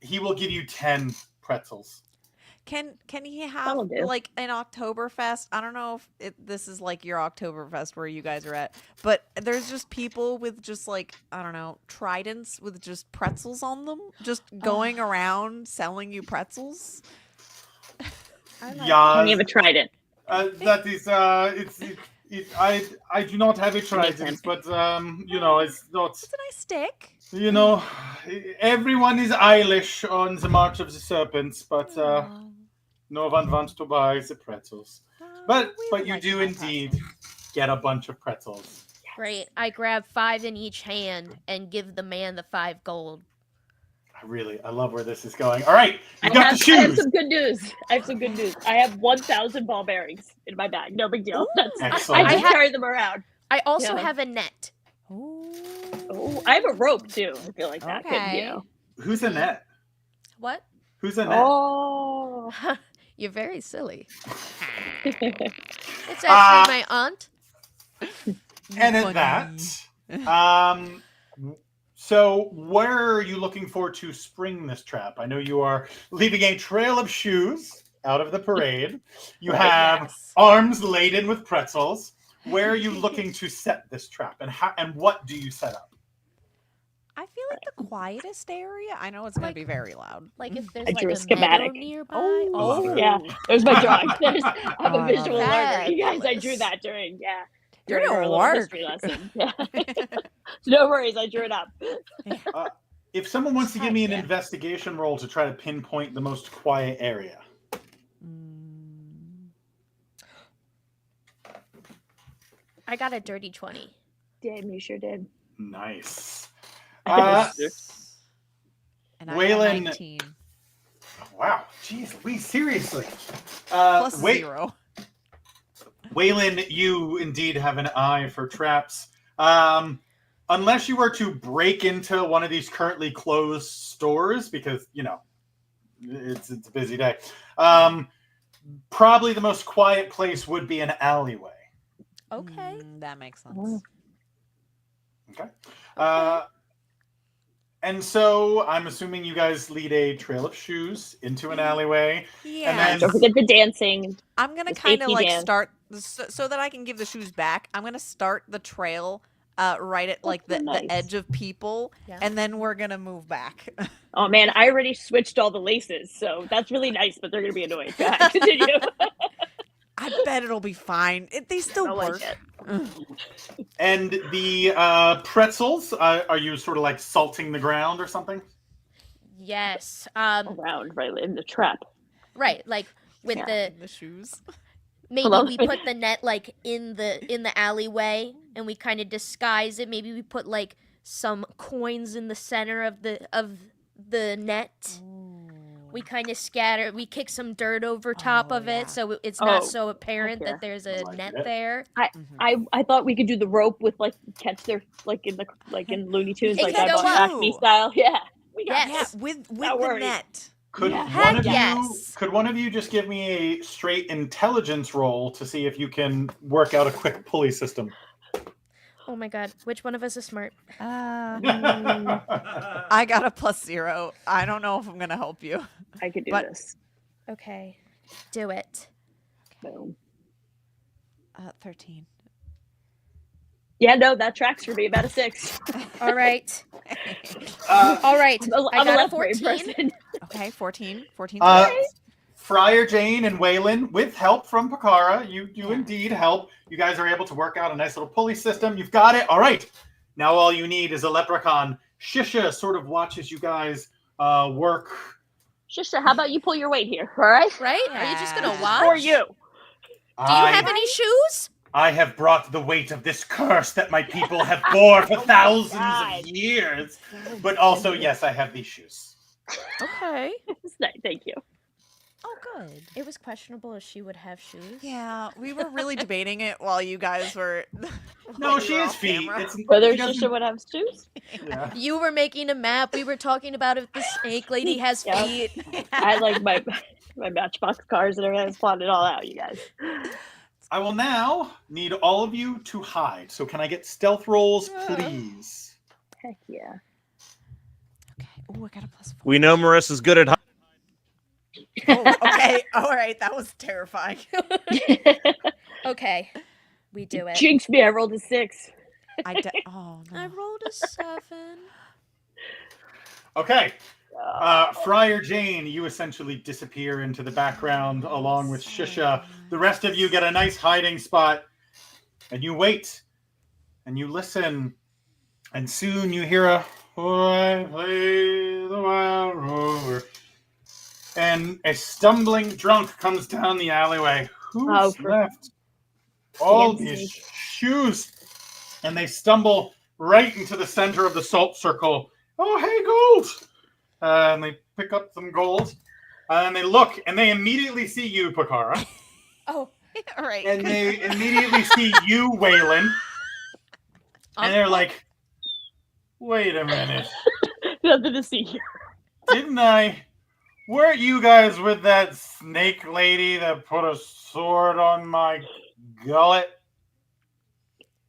he will give you 10 pretzels. Can he have That'll do. like an Oktoberfest? I don't know if this is like your Oktoberfest where you guys are at, but there's just people with just like, I don't know, tridents with just pretzels on them, just going around selling you pretzels. Yeah, We have a trident. that is I do not have a trident, but you know, it's not. It's a nice stick. You know, everyone is Eilish on the March of the Serpents, but no one wants to buy the pretzels. But you do indeed get a bunch of pretzels. Great. I grab 5 in each hand and give the man the 5 gold. I love where this is going. All right, you got the I have shoes. some good news. I have 1,000 ball bearings in my bag. No big deal. Excellent. I just carry them around. I also Yeah. have a net. Oh, I have a rope too. I feel like that could, you know. Who's Annette? What? Who's Annette? Oh. You're very silly. It's actually my aunt. And at that, so where are you looking for to spring this trap? I know you are leaving a trail of shoes out of the parade. You have arms laden with pretzels. Where are you looking to set this trap, and what do you set up? I feel like the quietest area. I know it's going to be very loud. Like if there's I like drew a a schematic. meadow nearby. Oh. Yeah, there's my drawing. I'm a visual learner. Fabulous. You guys, I drew that during You're during our doing little work. history lesson. Yeah. No worries, I drew it up. If someone wants to give me an investigation roll to try to pinpoint the most quiet area. I got a dirty 20. Damn, you sure did. Nice. And I Waylon- have 19. Wow. Jeez Louise, seriously. Plus 0. Waylon, you indeed have an eye for traps. Unless you were to break into one of these currently closed stores, because, you know, it's a busy day. Probably the most quiet place would be an alleyway. Okay. That makes sense. Okay. And so I'm assuming you guys lead a trail of shoes into an alleyway. Yeah. And then Don't forget the dancing. I'm going to the kind of safety like dance. start so that I can give the shoes back. I'm going to start the trail right at like the nice. edge of people, Yeah. and then we're going to move back. Oh man, I already switched all the laces, so that's really nice, but they're gonna be annoying. Go ahead, continue. I bet it'll be fine. They still I like work. it. And the pretzels, are you sort of like salting the ground or something? Yes. Around, right in the trap. Right. Like with Yeah. The shoes. maybe Hello? we put the net like in the alleyway and we kind of disguise it. Maybe we put like some coins in the center of the net. We kind of scatter. We kick some dirt over top of yeah. it, so it's not Oh, so apparent okay. that there's a I like net it. there. I thought we could do the rope with like catch their like in Looney Tunes, It like could that go Acme up. style. Yeah, we got Yes. Yeah, with Not the worried. net. Could Yeah. one of Yes. could one of you just give me a straight intelligence roll to see if you can work out a quick pulley system? Oh my god, which one of us is smart? I got a +0. I don't know if I'm gonna help you. I could do But- this. Okay, do it. Boom. 13. Yeah, no, that tracks for me. About a 6. All right. All right. I I'm a got a left brain 14. person. Okay, 14. 14. Friar Jane and Waylon, with help from Pakara, you indeed help. You guys are able to work out a nice little pulley system. You've got it. All right. Now all you need is a leprechaun. Shisha sort of watches you guys work. Shisha, how about you pull your weight here, all right? Right? Are you just going to watch? For you. Do you have any shoes? I have brought the weight of this curse that my people have bore for thousands of years. But also, yes, I have these shoes. Okay. Thank you. Oh, good. It was questionable if she would have shoes. Yeah, we were really debating it while you guys were. No, she has feet. Whether Shisha would have shoes? Yeah. You were making a map. We were talking about if the snake lady has feet. I had like my Matchbox cars and everything. I plotted it all out, you guys. I will now need all of you to hide. So can I get stealth rolls, please? Heck yeah. Okay. Oh, I got a +4. We know Marissa's good at. Oh, okay. All right. That was terrifying. Okay. We do it. Jinx me. I rolled a 6. Oh, no. I rolled a 7. Okay. Friar Jane, you essentially disappear into the background along with Shisha. The rest of you get a nice hiding spot, and you wait, and you listen, and soon you hear a "I play the wild rover," and a stumbling drunk comes down the alleyway. Who's left all these shoes? And they stumble right into the center of the salt circle. Oh, hey, Ghouls! And they pick up some gold, and they look, and they immediately see you, Pakara. Oh, all right. And they immediately see you, Waylon. And they're like, wait a minute. Nothing to see here. Didn't I? Weren't you guys with that snake lady that put a sword on my gullet?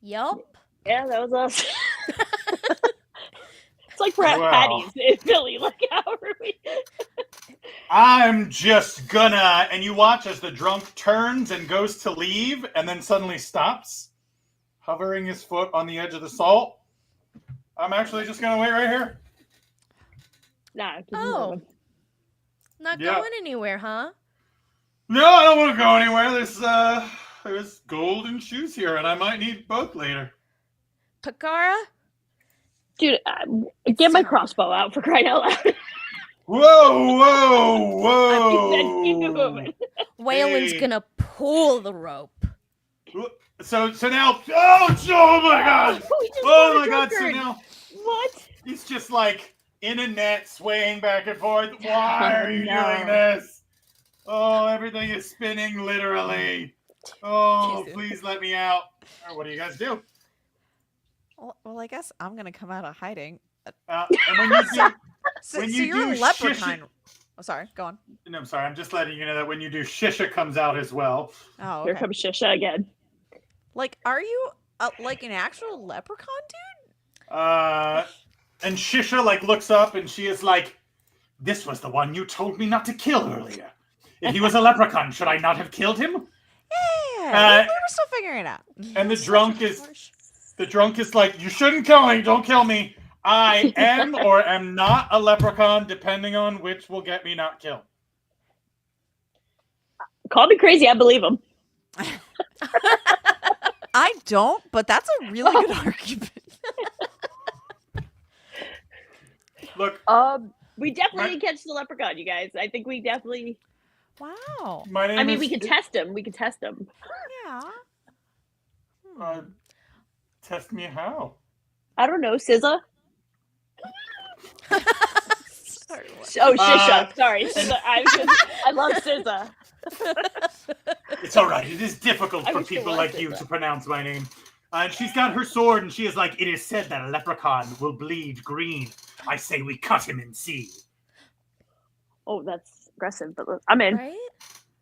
Yup. Yeah, that was us. It's like we're at Patty's in Philly. Like, how are we? I'm just gonna... And you watch as the drunk turns and goes to leave, and then suddenly stops, hovering his foot on the edge of the salt. I'm actually just gonna wait right here. Nah. Oh. Not going anywhere, huh? No, I don't want to go anywhere. There's golden shoes here, and I might need both later. Pakara? Dude, get my crossbow out for crying out loud. Whoa! Keep it moving. Waylon's gonna pull the rope. So now, oh my god! Oh my god! So now, what? He's just like in a net, swaying back and forth. Why are you doing this? Oh, everything is spinning literally. Oh, please let me out. What do you guys do? Well, I guess I'm gonna come out of hiding. And when you do, So you're a leprechaun. Oh, sorry. Go on. No, I'm sorry. I'm just letting you know that when you do, Shisha comes out as well. Oh, okay. Here comes Shisha again. Like, are you like an actual leprechaun, dude? And Shisha like looks up and she is like, "This was the one you told me not to kill earlier. If he was a leprechaun, should I not have killed him?" Yeah, we were still figuring it out. And the drunk is like, "You shouldn't kill me. Don't kill me. I am or am not a leprechaun, depending on which will get me not killed." Call me crazy, I believe him. I don't, but that's a really good argument. Look, we definitely didn't catch the leprechaun, you guys. I think we definitely. Wow. My name is... we could test him. We could test him. Yeah. Test me how? I don't know, SZA. Shisha. Sorry, SZA. I love SZA. It's all right. It is difficult for people like you to pronounce my name. And she's got her sword, and she is like, "It is said that a leprechaun will bleed green. I say we cut him and see." Oh, that's aggressive, but I'm in. Right?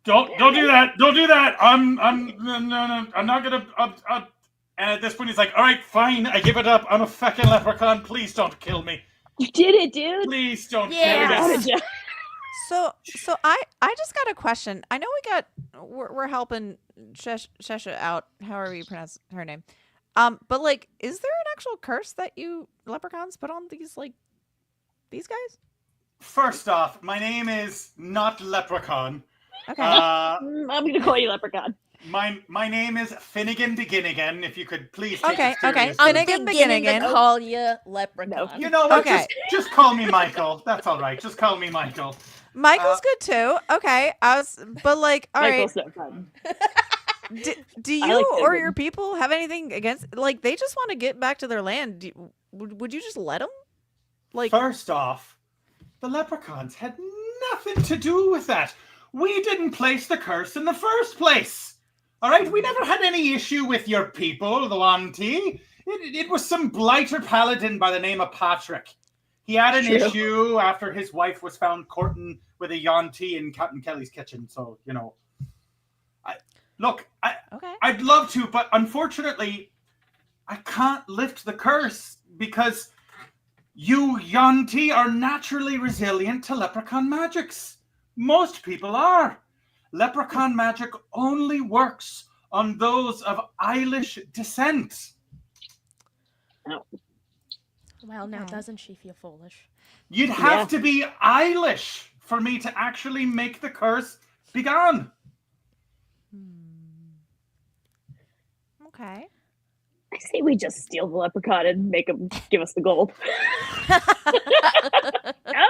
Don't do that. Don't do that. I'm not gonna. And at this point, he's like, "All right, fine. I give it up. I'm a fucking leprechaun. Please don't kill me. You did it, dude. Please don't Yeah. kill me." So I just got a question. I know we're helping Shesha out, however you pronounce her name. But like, is there an actual curse that you leprechauns put on these guys? First off, my name is not Leprechaun. Okay. I'm gonna call you Leprechaun. My name is Finnegan Beginigan. If you could please take Okay, it seriously. I'm Finnegan beginning to Beginigan. call you Leprechaun. You know what? Okay. Just call me Michael. That's all right. Just call me Michael. Michael's good too. Okay. But like, all right. Michael's no fun. Do you I like or Finnegan. your people have anything against? Like, they just want to get back to their land. Would you just let them? Like, First off, the leprechauns had nothing to do with that. We didn't place the curse in the first place. All right, we never had any issue with your people, the yuan-ti. It was some blighter paladin by the name of Patrick. He had an issue after his wife was found courting with a yuan-ti in Captain Kelly's kitchen. So, you know, I'd love to, but unfortunately, I can't lift the curse because you yuan-ti are naturally resilient to leprechaun magics. Most people are. Leprechaun magic only works on those of Eilish descent. Well, now doesn't she feel foolish? You'd have to be Eilish for me to actually make the curse be gone. Okay. I say we just steal the leprechaun and make him give us the gold. No?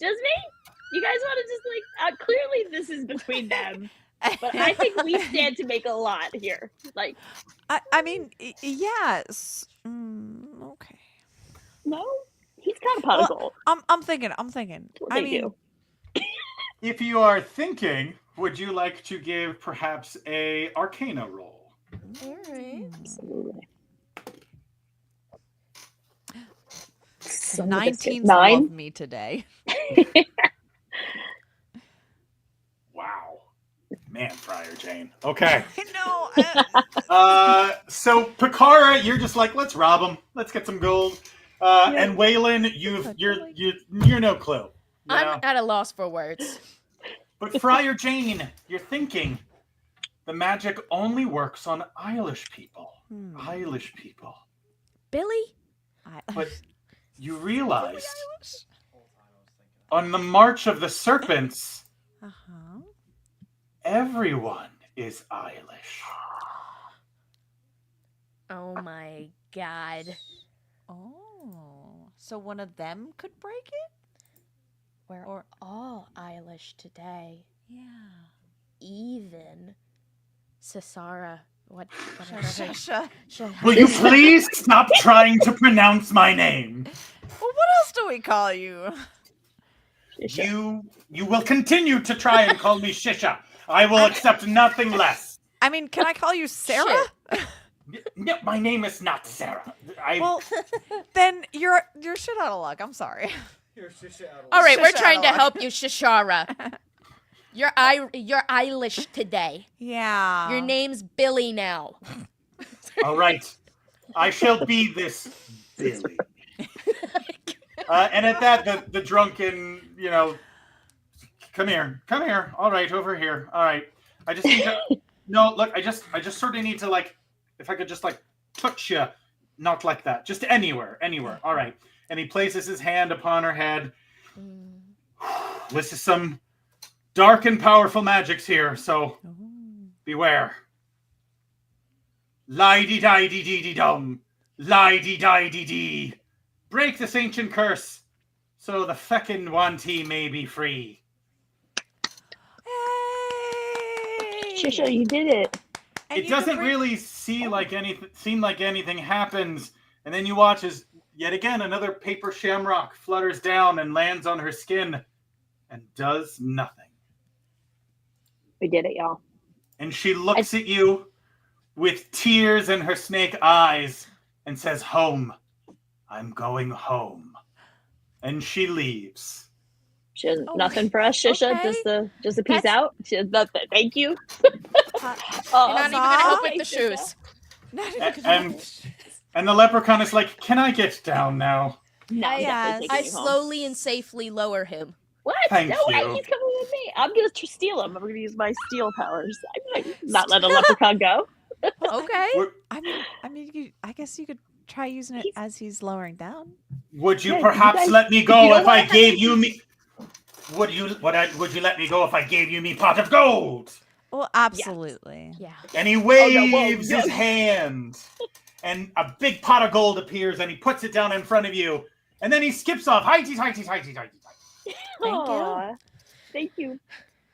Just me? You guys want to just like, clearly this is between them. But I think we stand to make a lot here. Like, I mean, yes. Okay. no? He's got a pot of gold. I'm thinking. What I they mean, do. If you are thinking, would you like to give perhaps a Arcana roll? All right. Absolutely. 19's Nine? love me today. Wow. Man, Friar Jane. Okay. No. So Picara, you're just like, let's rob him. Let's get some gold. And Waylon, you're no clue. You know? I'm at a loss for words. But Friar Jane, you're thinking the magic only works on Eilish people. Eilish people. Billy? But you realize on the March of the Serpents, everyone is Eilish. Oh my god. Oh, so one of them could break it? We're all Eilish today. Yeah. Even Cesara. Shasha. Will you please stop trying to pronounce my name? Well, what else do we call you? You will continue to try and call me Shisha. I will accept nothing less. I mean, can I call you Sarah? No, my name is not Sarah. Well, then you're shit out of luck. I'm sorry. All right, we're Shisha trying to analog. help you, Shishara. You're Eilish today. Yeah. Your name's Billy now. All right. I shall be this Billy. And at that, the drunken, come here. All right, over here. All right. I just need to. No, look. I just sort of need to if I could just touch you, not like that, just anywhere. All right. And he places his hand upon her head. This is some dark and powerful magics here, so beware. Lie-dee-die-dee-dee-dee-dum. Lie-dee-die-dee-dee. Break this ancient curse, so the feckin' yuan-ti may be free. Hey! Shisha, you did it. And It you can doesn't break- really seem like anything happens, and then you watch as yet again another paper shamrock flutters down and lands on her skin and does nothing. We did it, y'all. And she looks at you with tears in her snake eyes and says, "Home. I'm going home." And she leaves. She has Oh, nothing for us, Shisha. okay. Just a peace That's- out. She has nothing. Thank you. You're not even gonna help with the shoes. Not even A- good and- enough. And the leprechaun is like, "Can I get down now?" No, Yes. definitely I taking you home. slowly and safely lower him. What? Thank No way, you. he's coming with me. I'm gonna steal him. I'm gonna use my steal powers. I'm gonna not let a leprechaun go. Okay. I guess you could try using it as he's lowering down. Would you Yeah, you perhaps guys- let me you go don't if I wanna have gave any- you me? Would you let me go if I gave you me pot of gold? Well, absolutely. Yeah. And he no, waves whoa, his no. hand, and a big pot of gold appears, and he puts it down in front of you, and then he skips off. Hi-tee. Thank you. Aw, Thank you.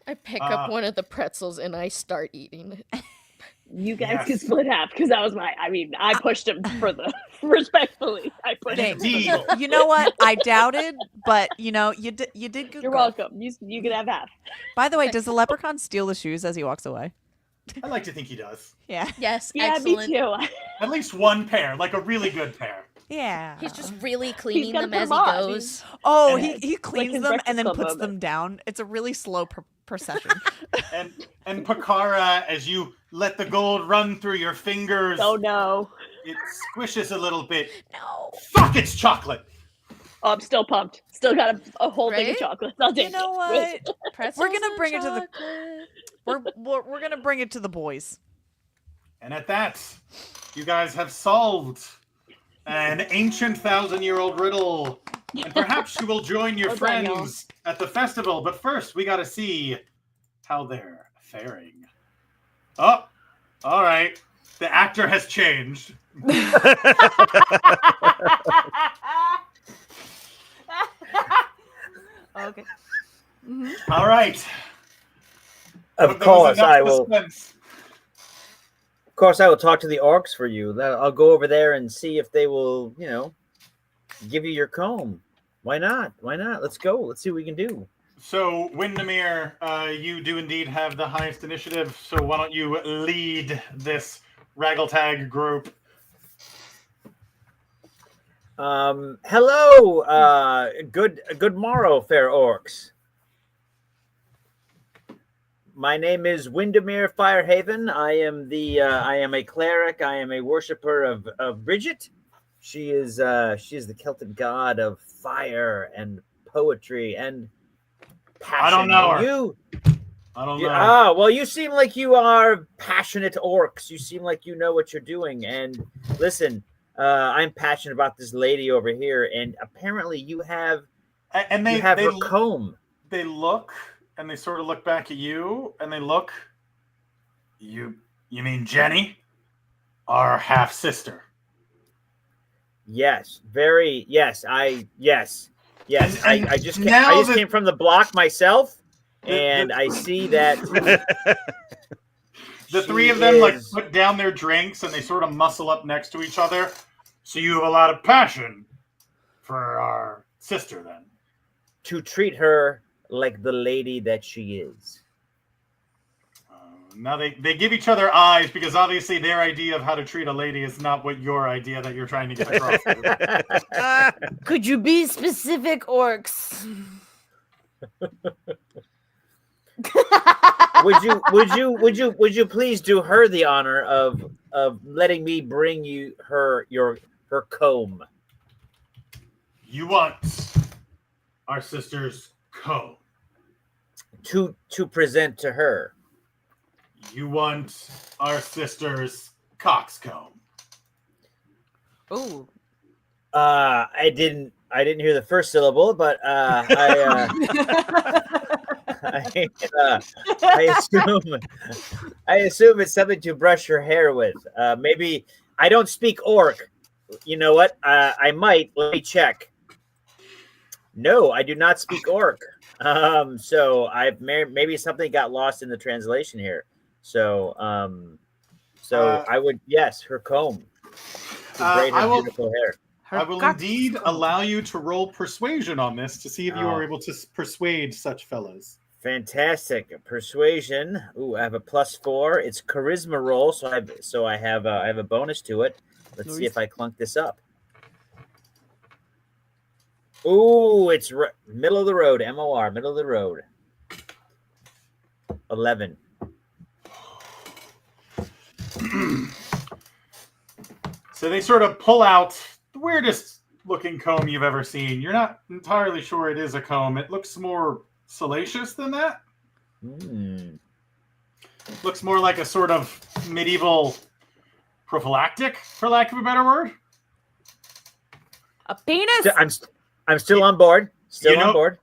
I pick up one of the pretzels and I start eating it. You guys Yes. can split half because that was I pushed him for the respectfully. I pushed him. Indeed. You know what? I doubted, but you did good. You're girl. welcome. You can have half. By the way, does the leprechaun steal the shoes as he walks away? I like to think he does. Yeah. Yes, Yeah, excellent. me too. At least one pair, like a really good pair. Yeah. He's just really cleaning gotta them put as them he on. goes. Oh, And- he cleans his them Breakfast and then Club puts moment. them down. It's a really slow procession. And Pakara, as you let the gold run through your fingers, Oh no. it squishes a little bit. No. Fuck, it's chocolate. Oh, I'm still pumped. Still got a whole thing of Right? chocolate. I'll take You know it. what? Pretzels We're gonna and bring it to the chocolate. we're gonna bring it to the boys. And at that, you guys have solved an ancient 1,000-year-old riddle. And perhaps you will join your Well done, y'all. friends at the festival. But first, we got to see how they're faring. Oh, all right. The actor has changed. Okay. All right. Of But there was course, enough I will. suspense. Of course, I will talk to the orcs for you. I'll go over there and see if they will, give you your comb. Why not? Why not? Let's go. Let's see what we can do. So, Windermere, you do indeed have the highest initiative. So, why don't you lead this raggle-tag group? Hello. Good morrow, fair orcs. My name is Windermere Firehaven. I am a cleric. I am a worshiper of Bridget. She is the Celtic god of fire and poetry and passion. I don't know her. I don't know. Well, you seem like you are passionate orcs. You seem like you know what you're doing. And listen, I'm passionate about this lady over here, and apparently you have her comb. They look, and they sort of look back at you, and they look. You mean Jenny, our half sister? Yes, yes. I just now came from the block myself, and I see that the three of them put down their drinks and they sort of muscle up next to each other. So you have a lot of passion for our sister, then. To treat her like the lady that she is. Now they give each other eyes because obviously their idea of how to treat a lady is not what your idea that you're trying to get across is. Could you be specific, orcs? Would you please do her the honor of letting me bring you her comb? You want our sister's comb to present to her. You want our sister's coxcomb. Ooh. I didn't hear the first syllable, but I assume it's something to brush your hair with. Maybe I don't speak orc. You know what? I might. Let me check. No, I do not speak orc. So maybe something got lost in the translation here. So I would, yes, her comb. Braid her beautiful hair. I will indeed allow you to roll persuasion on this to see if you are able to persuade such fellows. Fantastic. Persuasion. Ooh, I have a +4. It's charisma roll, so I have a bonus to it. Let's see if I clunk this up. Ooh, it's middle of the road. MOR, middle of the road. 11. So they sort of pull out the weirdest looking comb you've ever seen. You're not entirely sure it is a comb. It looks more salacious than that. Looks more like a sort of medieval prophylactic, for lack of a better word. A penis? I'm still on board. Still on board.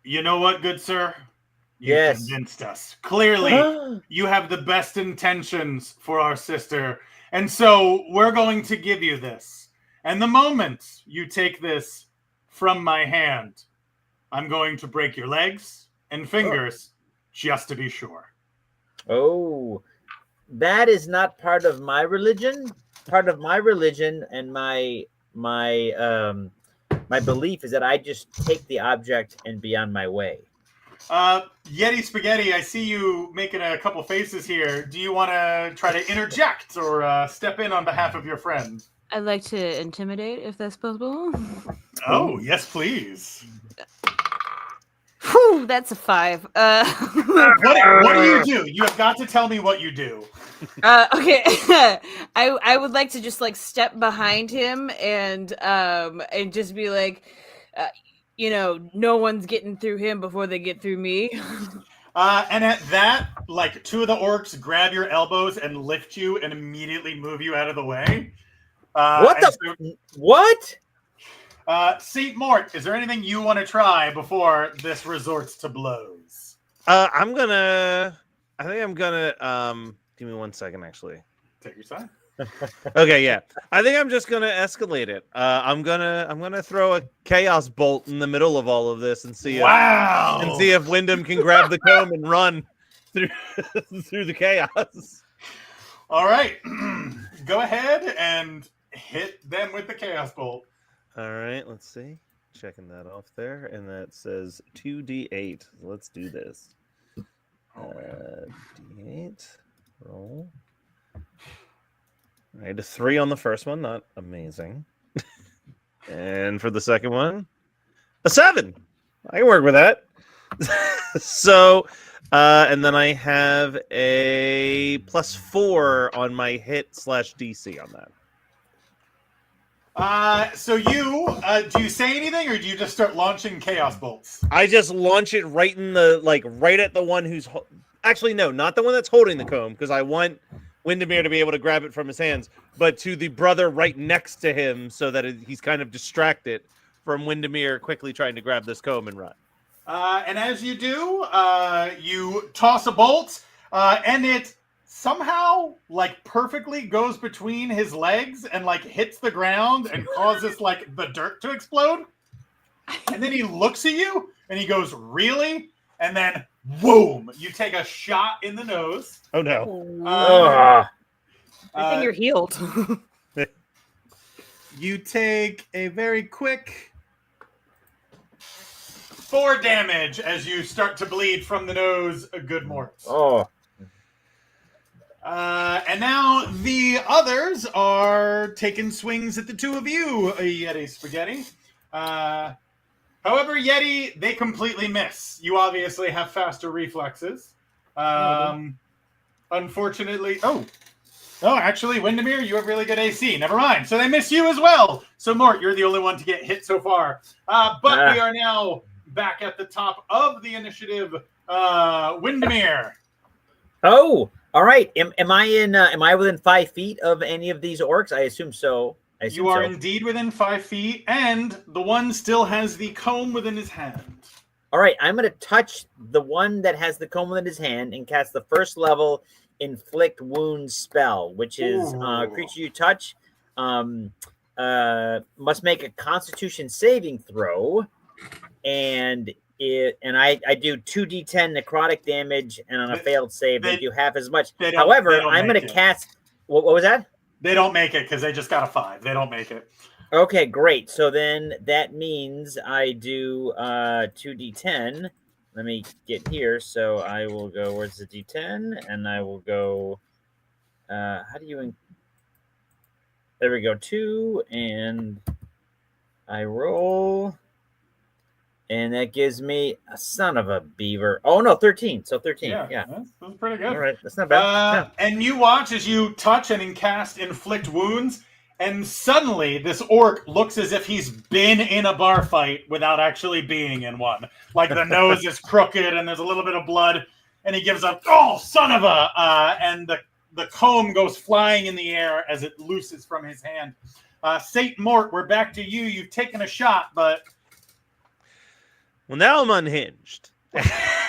You know what, good sir? You Yes. convinced us. Clearly, you have the best intentions for our sister. And so we're going to give you this. And the moment you take this from my hand, I'm going to break your legs and fingers just to be sure. Oh, that is not part of my religion. Part of my religion and my belief is that I just take the object and be on my way. Yeti Spaghetti, I see you making a couple faces here. Do you want to try to interject or step in on behalf of your friend? I'd like to intimidate, if that's possible. Oh, yes, please. Whew, that's a 5. What do you do? You have got to tell me what you do. Okay. I would like to just like step behind him and just be like, no one's getting through him before they get through me. And at that, like 2 of the orcs grab your elbows and lift you and immediately move you out of the way. What? Saint Mort, is there anything you want to try before this resorts to blows? I think I'm gonna give me 1 second actually. Take your time. Okay, yeah. I think I'm just gonna escalate it. I'm gonna throw a chaos bolt in the middle of all of this and see if Wyndham can grab the comb and run through the chaos. All right. Go ahead and hit them with the chaos bolt. All right, let's see. Checking that off there, and that says 2d8. Let's do this. D8 roll. I had a 3 on the first one, not amazing. And for the second one, a 7. I can work with that. So, and then I have a +4 on my hit/DC on that. So you do you say anything, or do you just start launching chaos bolts? I just launch it right in the right at the one who's actually no, not the one that's holding the comb, because I want Windermere to be able to grab it from his hands, but to the brother right next to him, so that he's kind of distracted from Windermere quickly trying to grab this comb and run. And as you do, you toss a bolt, and it somehow perfectly goes between his legs and hits the ground and causes the dirt to explode. And then he looks at you and he goes, "Really?" And then boom, you take a shot in the nose. Oh no. I think you're healed. You take a very quick 4 damage as you start to bleed from the nose. A good mort. Oh. And now the others are taking swings at the 2 of you, Yeti Spaghetti. However, Yeti, they completely miss. You obviously have faster reflexes. Unfortunately, actually, Windermere, you have really good AC. Never mind. So they miss you as well. So Mort, you're the only one to get hit so far. But we are now back at the top of the initiative. Windermere. Oh. All right. Am I within 5 feet of any of these orcs? I assume so. You are indeed within 5 feet, and the one still has the comb within his hand. All right. I'm going to touch the one that has the comb within his hand and cast the first level inflict wounds spell, which is creature you touch must make a Constitution saving throw, and I do 2d10 necrotic damage, and on a failed save, they do half as much. However, I'm going to cast. What was that? They don't make it because they just got a 5. They don't make it. Okay, great. So then that means I do 2d10. Let me get here. So I will go. Where's the d10? And I will go. How do you? There we go. 2, and I roll. And that gives me a son of a beaver. Oh, no, 13. So 13. Yeah. That's pretty good. All right. That's not bad. And you watch as you touch and cast inflict wounds, And suddenly, this orc looks as if he's been in a bar fight without actually being in one. Like the nose is crooked and there's a little bit of blood. And he gives a, oh, son of a, and the comb goes flying in the air as it looses from his hand. Saint Mort, we're back to you. You've taken a shot, but... Well, now I'm unhinged.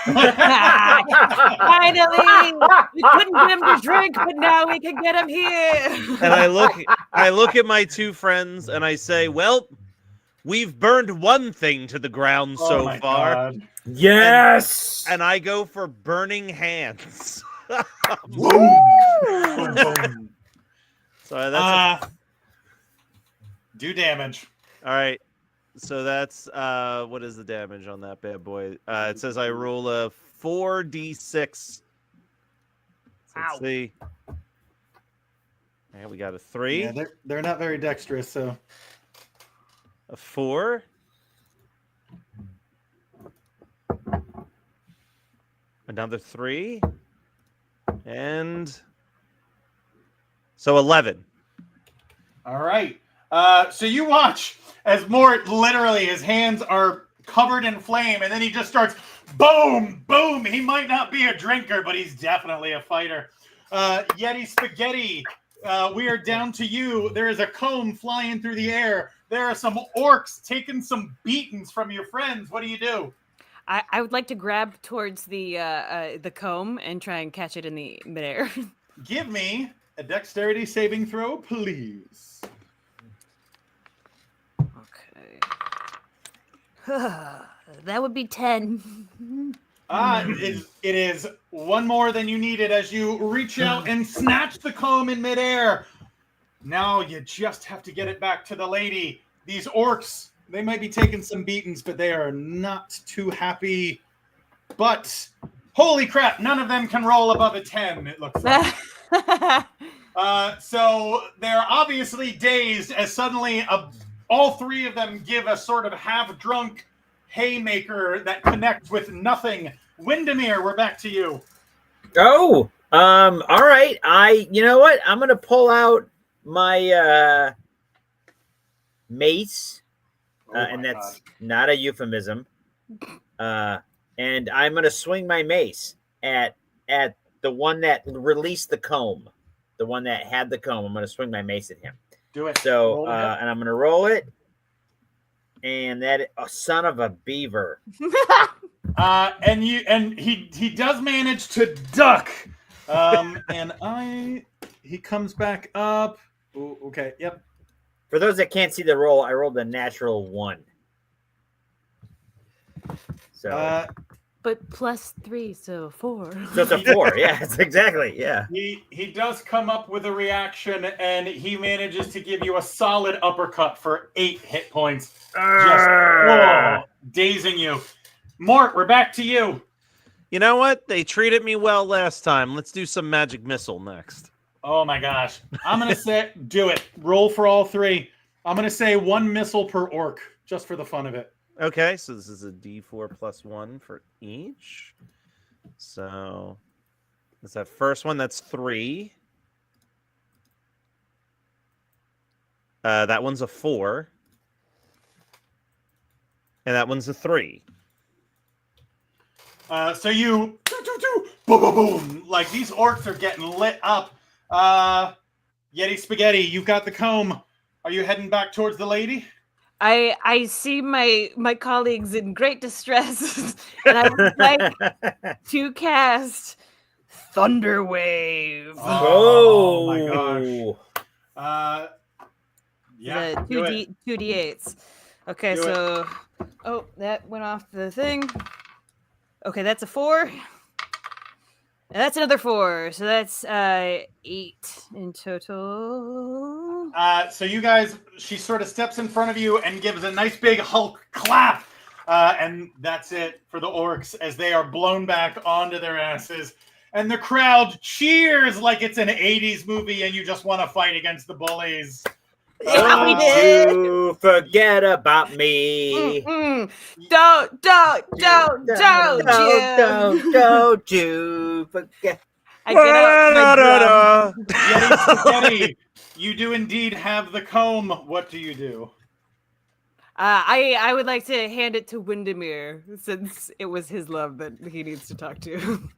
Finally, we couldn't get him to drink, but now we can get him here. And I look at my two friends and I say, well, we've burned one thing to the ground so far. God. Yes. And I go for burning hands. Boom. Boom, boom. So that's do damage. all right. So that's what is the damage on that bad boy? It says I roll a 4d6. Let's see. And we got a 3. Yeah, they're not very dexterous, so a 4. Another 3. And so 11. all right. So you watch as Mort literally his hands are covered in flame, and then he just starts boom, boom. He might not be a drinker, but he's definitely a fighter. Yeti Spaghetti, we are down to you. There is a comb flying through the air. There are some orcs taking some beatings from your friends. What do you do? I would like to grab towards the comb and try and catch it in the midair. Give me a dexterity saving throw, please. That would be 10. It is one more than you needed as you reach out and snatch the comb in midair. Now you just have to get it back to the lady. These orcs, they might be taking some beatings, but they are not too happy. But holy crap, none of them can roll above a 10, it looks like. So they're obviously dazed as suddenly all three of them give a sort of half-drunk haymaker that connects with nothing. Windermere, we're back to you. Oh, all right. You know what? I'm gonna pull out my mace, and that's not a euphemism. And I'm gonna swing my mace at the one that released the comb, the one that had the comb. I'm gonna swing my mace at him. Do it. So, and I'm gonna roll it, and that son of a beaver. And he does manage to duck. And he comes back up. Ooh, okay, yep. For those that can't see the roll, I rolled a natural 1. So, but +3, so 4. so it's a 4. Yeah, it's exactly. Yeah. He does come up with a reaction, and he manages to give you a solid uppercut for 8 hit points. Just dazing you. Mort, we're back to you. You know what? They treated me well last time. Let's do some magic missile next. Oh my gosh. I'm going to say, do it. Roll for all 3. I'm going to say 1 missile per orc, just for the fun of it. Okay, so this is a d4 plus 1 for each. So that's that first one. That's 3. That one's a 4. And that one's a 3. So you boom, boom, boom. Like these orcs are getting lit up. Yeti Spaghetti, you've got the comb. Are you heading back towards the lady? I see my colleagues in great distress, and I would like to cast Thunder Wave. Oh my gosh. Yeah, the 2d8s. Okay, so that went off the thing. Okay, that's a 4. And that's another 4. So that's 8 in total. So you guys, she sort of steps in front of you and gives a nice big Hulk clap. And that's it for the orcs as they are blown back onto their asses. And the crowd cheers like it's an 80s movie and you just want to fight against the bullies. Yeah, we did. You forget about me. Don't you forget. I get out my drum. Yeti Spaghetti, you do indeed have the comb. What do you do? I would like to hand it to Windermere since it was his love that he needs to talk to.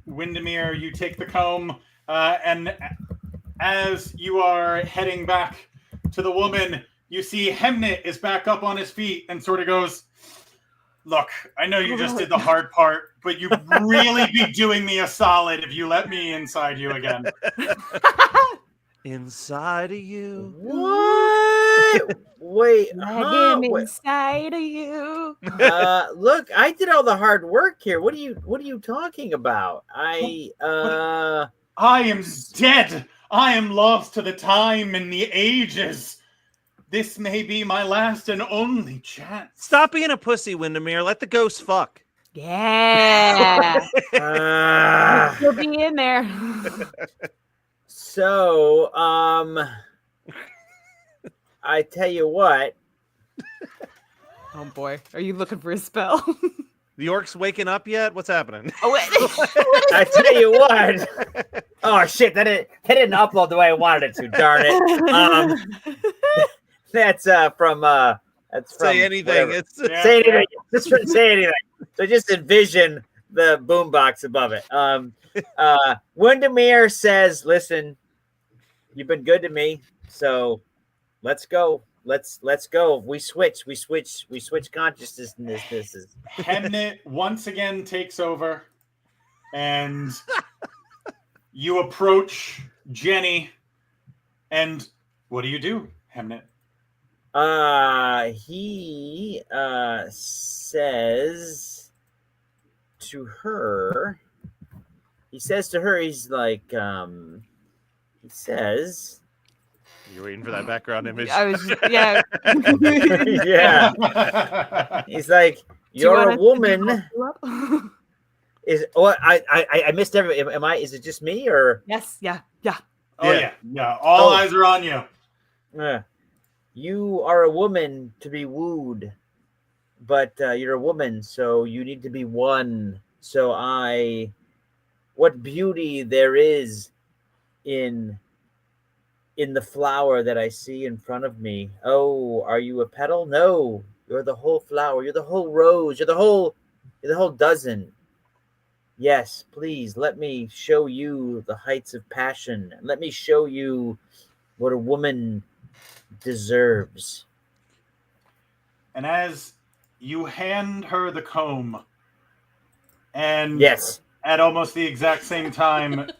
Windermere, you take the comb, and as you are heading back to the woman, you see Hemnet is back up on his feet and sort of goes, "Look, I know you just did the hard part, but you'd really be doing me a solid if you let me inside you again." Inside of you. What? Wait, Let him inside of you. look, I did all the hard work here. What are you talking about? I am dead. I am lost to the time and the ages. This may be my last and only chance. Stop being a pussy, Windermere. Let the ghost fuck. Yeah. You'll be in there. So, I tell you what. Oh boy, are you looking for a spell? The orc's waking up yet? What's happening? Oh wait. I tell you what. Oh shit, that didn't upload the way I wanted it to. Darn it. That's from Say anything. Whatever. It's Say anything. Just say anything. So just envision the boombox above it. Windermere says, "Listen, you've been good to me, so let's go. Let's go. We switch consciousness. This is Hemnet once again takes over, and you approach Jenny. And what do, Hemnet? He says to her. He's like, he says. You're waiting for that background image. I was, yeah. Yeah. He's like, you're a woman. I missed everything. Is it just me or? Yes. Yeah. Oh yeah. All eyes are on you. You are a woman to be wooed, but you're a woman, so you need to be won. So what beauty there is in the flower that I see in front of me. Oh, are you a petal? No, you're the whole flower. You're the whole rose. You're the whole dozen. Yes, please let me show you the heights of passion. Let me show you what a woman deserves. And as you hand her the comb, and yes, at almost the exact same time,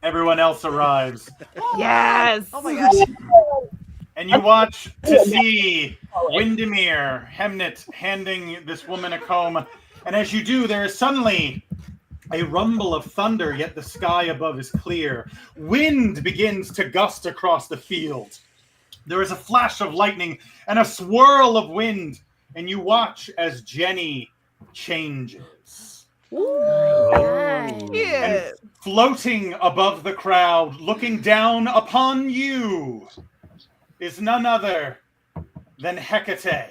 everyone else arrives. Yes. Oh my gosh. And you watch to see Windermere, Hemnet, handing this woman a comb. And as you do, there is suddenly a rumble of thunder, yet the sky above is clear. Wind begins to gust across the field. There is a flash of lightning and a swirl of wind. And you watch as Jenny changes. Oh my God. Yeah. And floating above the crowd, looking down upon you, is none other than Hecate,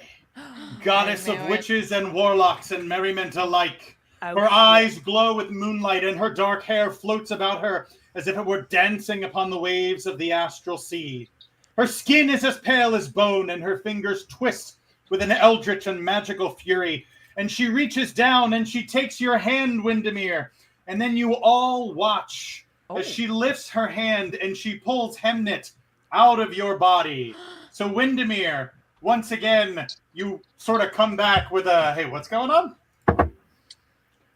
goddess of witches and warlocks and merriment alike. Her eyes glow with moonlight, and her dark hair floats about her as if it were dancing upon the waves of the astral sea. Her skin is as pale as bone, and her fingers twist with an eldritch and magical fury. And she reaches down, and she takes your hand, Windermere. And then you all watch as she lifts her hand, and she pulls Hemnet out of your body. So, Windermere, once again, you sort of come back with a, hey, what's going on?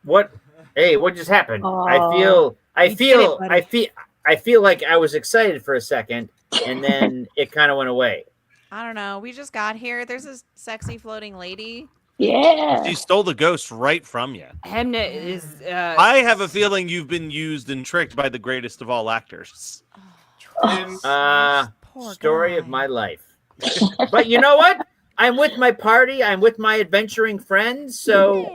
What? Hey, what just happened? I feel like I was excited for a second, and then it kind of went away. I don't know. We just got here. There's this sexy floating lady. Yeah. She stole the ghost right from you. Hemnet is. I have a feeling you've been used and tricked by the greatest of all actors. Story of my life. But you know what? I'm with my party. I'm with my adventuring friends, so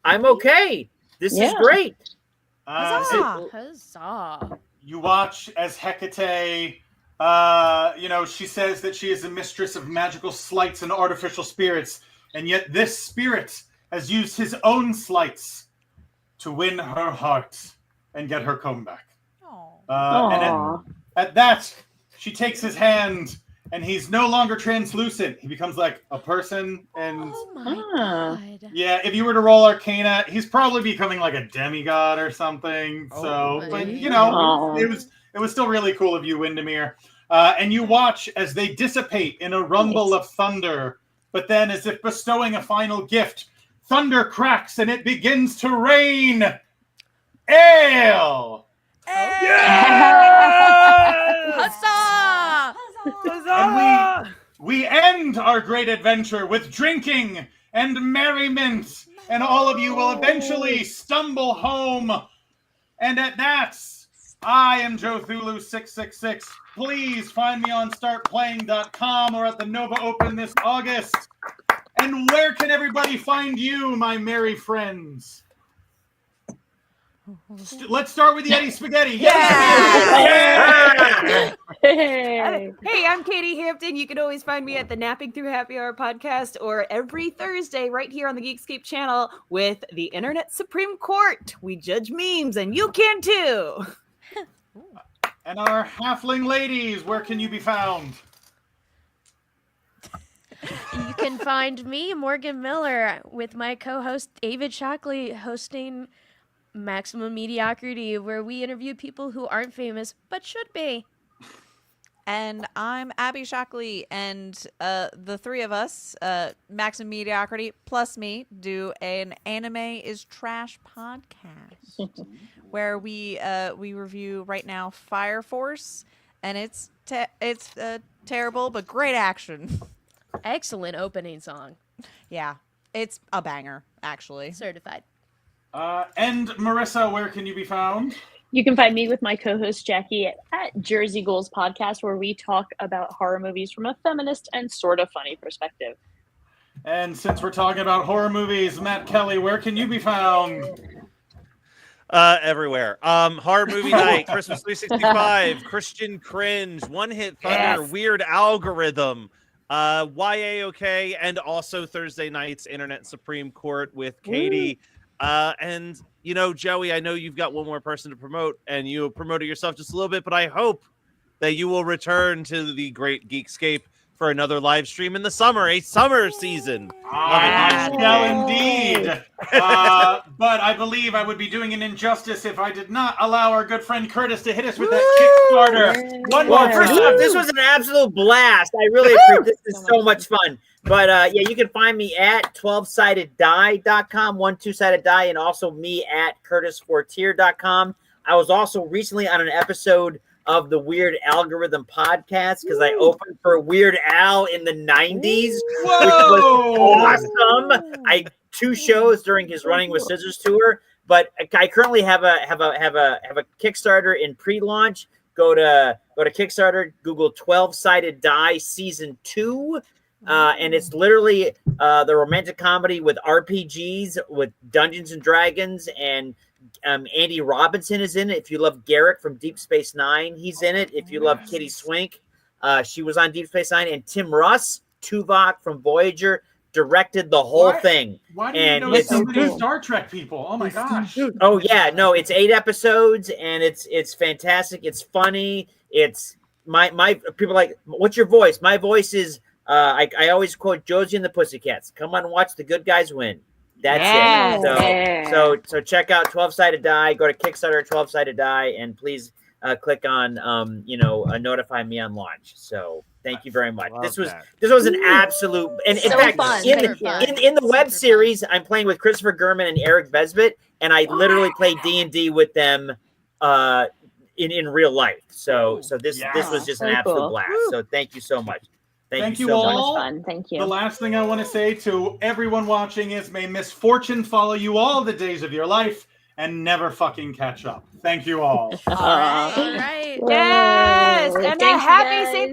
I'm okay. This is great. Huzzah. You watch as Hecate, she says that she is a mistress of magical sleights and artificial spirits, and yet this spirit has used his own sleights to win her heart and get her comb back. At that, she takes his hand, and he's no longer translucent. He becomes like a person, and Oh my god. yeah, if you were to roll Arcana, he's probably becoming like a demigod or something. So, my but you God. know, it was still really cool of you, Windermere. And you watch as they dissipate in a rumble of thunder. But then, as if bestowing a final gift, thunder cracks and it begins to rain ale. Huzzah! And we end our great adventure with drinking and merriment, and all of you will eventually stumble home. And at that, I am Joe Thulu 666. Please find me on StartPlaying.com or at the Nova Open this August. And where can everybody find you, my merry friends? Let's start with Yeti Spaghetti. Yeah! Hey. Hey, I'm Katie Hampton. You can always find me at the Napping Through Happy Hour podcast or every Thursday right here on the Geekscape channel with the Internet Supreme Court. We judge memes, and you can too. And our halfling ladies, where can you be found? You can find me, Morgan Miller, with my co-host David Shockley, hosting Maximum Mediocrity, where we interview people who aren't famous but should be. And I'm Abby Shockley, and the three of us, Maximum Mediocrity plus me, do an Anime is Trash podcast, where we review right now Fire Force, and it's terrible but great action. Excellent opening song. Yeah, it's a banger, actually. Certified. And Marissa, where can you be found? You can find me with my co-host Jackie at Jersey Ghouls podcast, where we talk about horror movies from a feminist and sort of funny perspective. And since we're talking about horror movies, Matt Kelly, where can you be found? Everywhere. Horror Movie Night, Christmas 365, Christian Cringe, One Hit Thunder, Weird Algorithm, YAOK, and also Thursday nights, Internet Supreme Court with Katie. And, you know, Joey, I know you've got one more person to promote, and you promoted yourself just a little bit, but I hope that you will return to the great Geekscape for another live stream in the summer, a summer season. I shall indeed. But I believe I would be doing an injustice if I did not allow our good friend Curtis to hit us with that Kickstarter. Well, first off, this was an absolute blast. I really appreciate this. This is so much fun. But yeah, you can find me at 12sideddie.com, 12sided die, and also me at curtisfortier.com. I was also recently on an episode of the Weird Algorithm podcast because I opened for Weird Al in the 90s, which was awesome. I 2 shows during his Running with Scissors tour, but I currently have a Kickstarter in pre-launch. Go to Kickstarter, Google 12-sided die season 2. And it's literally the romantic comedy with RPGs, with Dungeons and Dragons, and Andy Robinson is in it. If you love Garrick from Deep Space Nine, he's in it. If you love Kitty Swink, she was on Deep Space Nine. And Tim Russ, Tuvok from Voyager, directed the whole thing. Why do you know so many Star Trek people? Oh my gosh! Oh yeah, no, it's 8 episodes, and it's fantastic. It's funny. It's my people are like, what's your voice? My voice is. I always quote Josie and the Pussycats. Come on and watch the good guys win. That's it. So check out 12-sided die. Go to Kickstarter 12-sided die, and please click on notify me on launch. So thank you very much. This was an absolute, and in fact, in the web series, I'm playing with Christopher Gurman and Eric Vesbit, and I literally played D&D with them in real life. So this was just an absolute blast. So thank you so much. Thank you so all. much fun. Thank you. The last thing I want to say to everyone watching is may misfortune follow you all the days of your life and never fucking catch up. Thank you all. All right. Yes. And a happy St.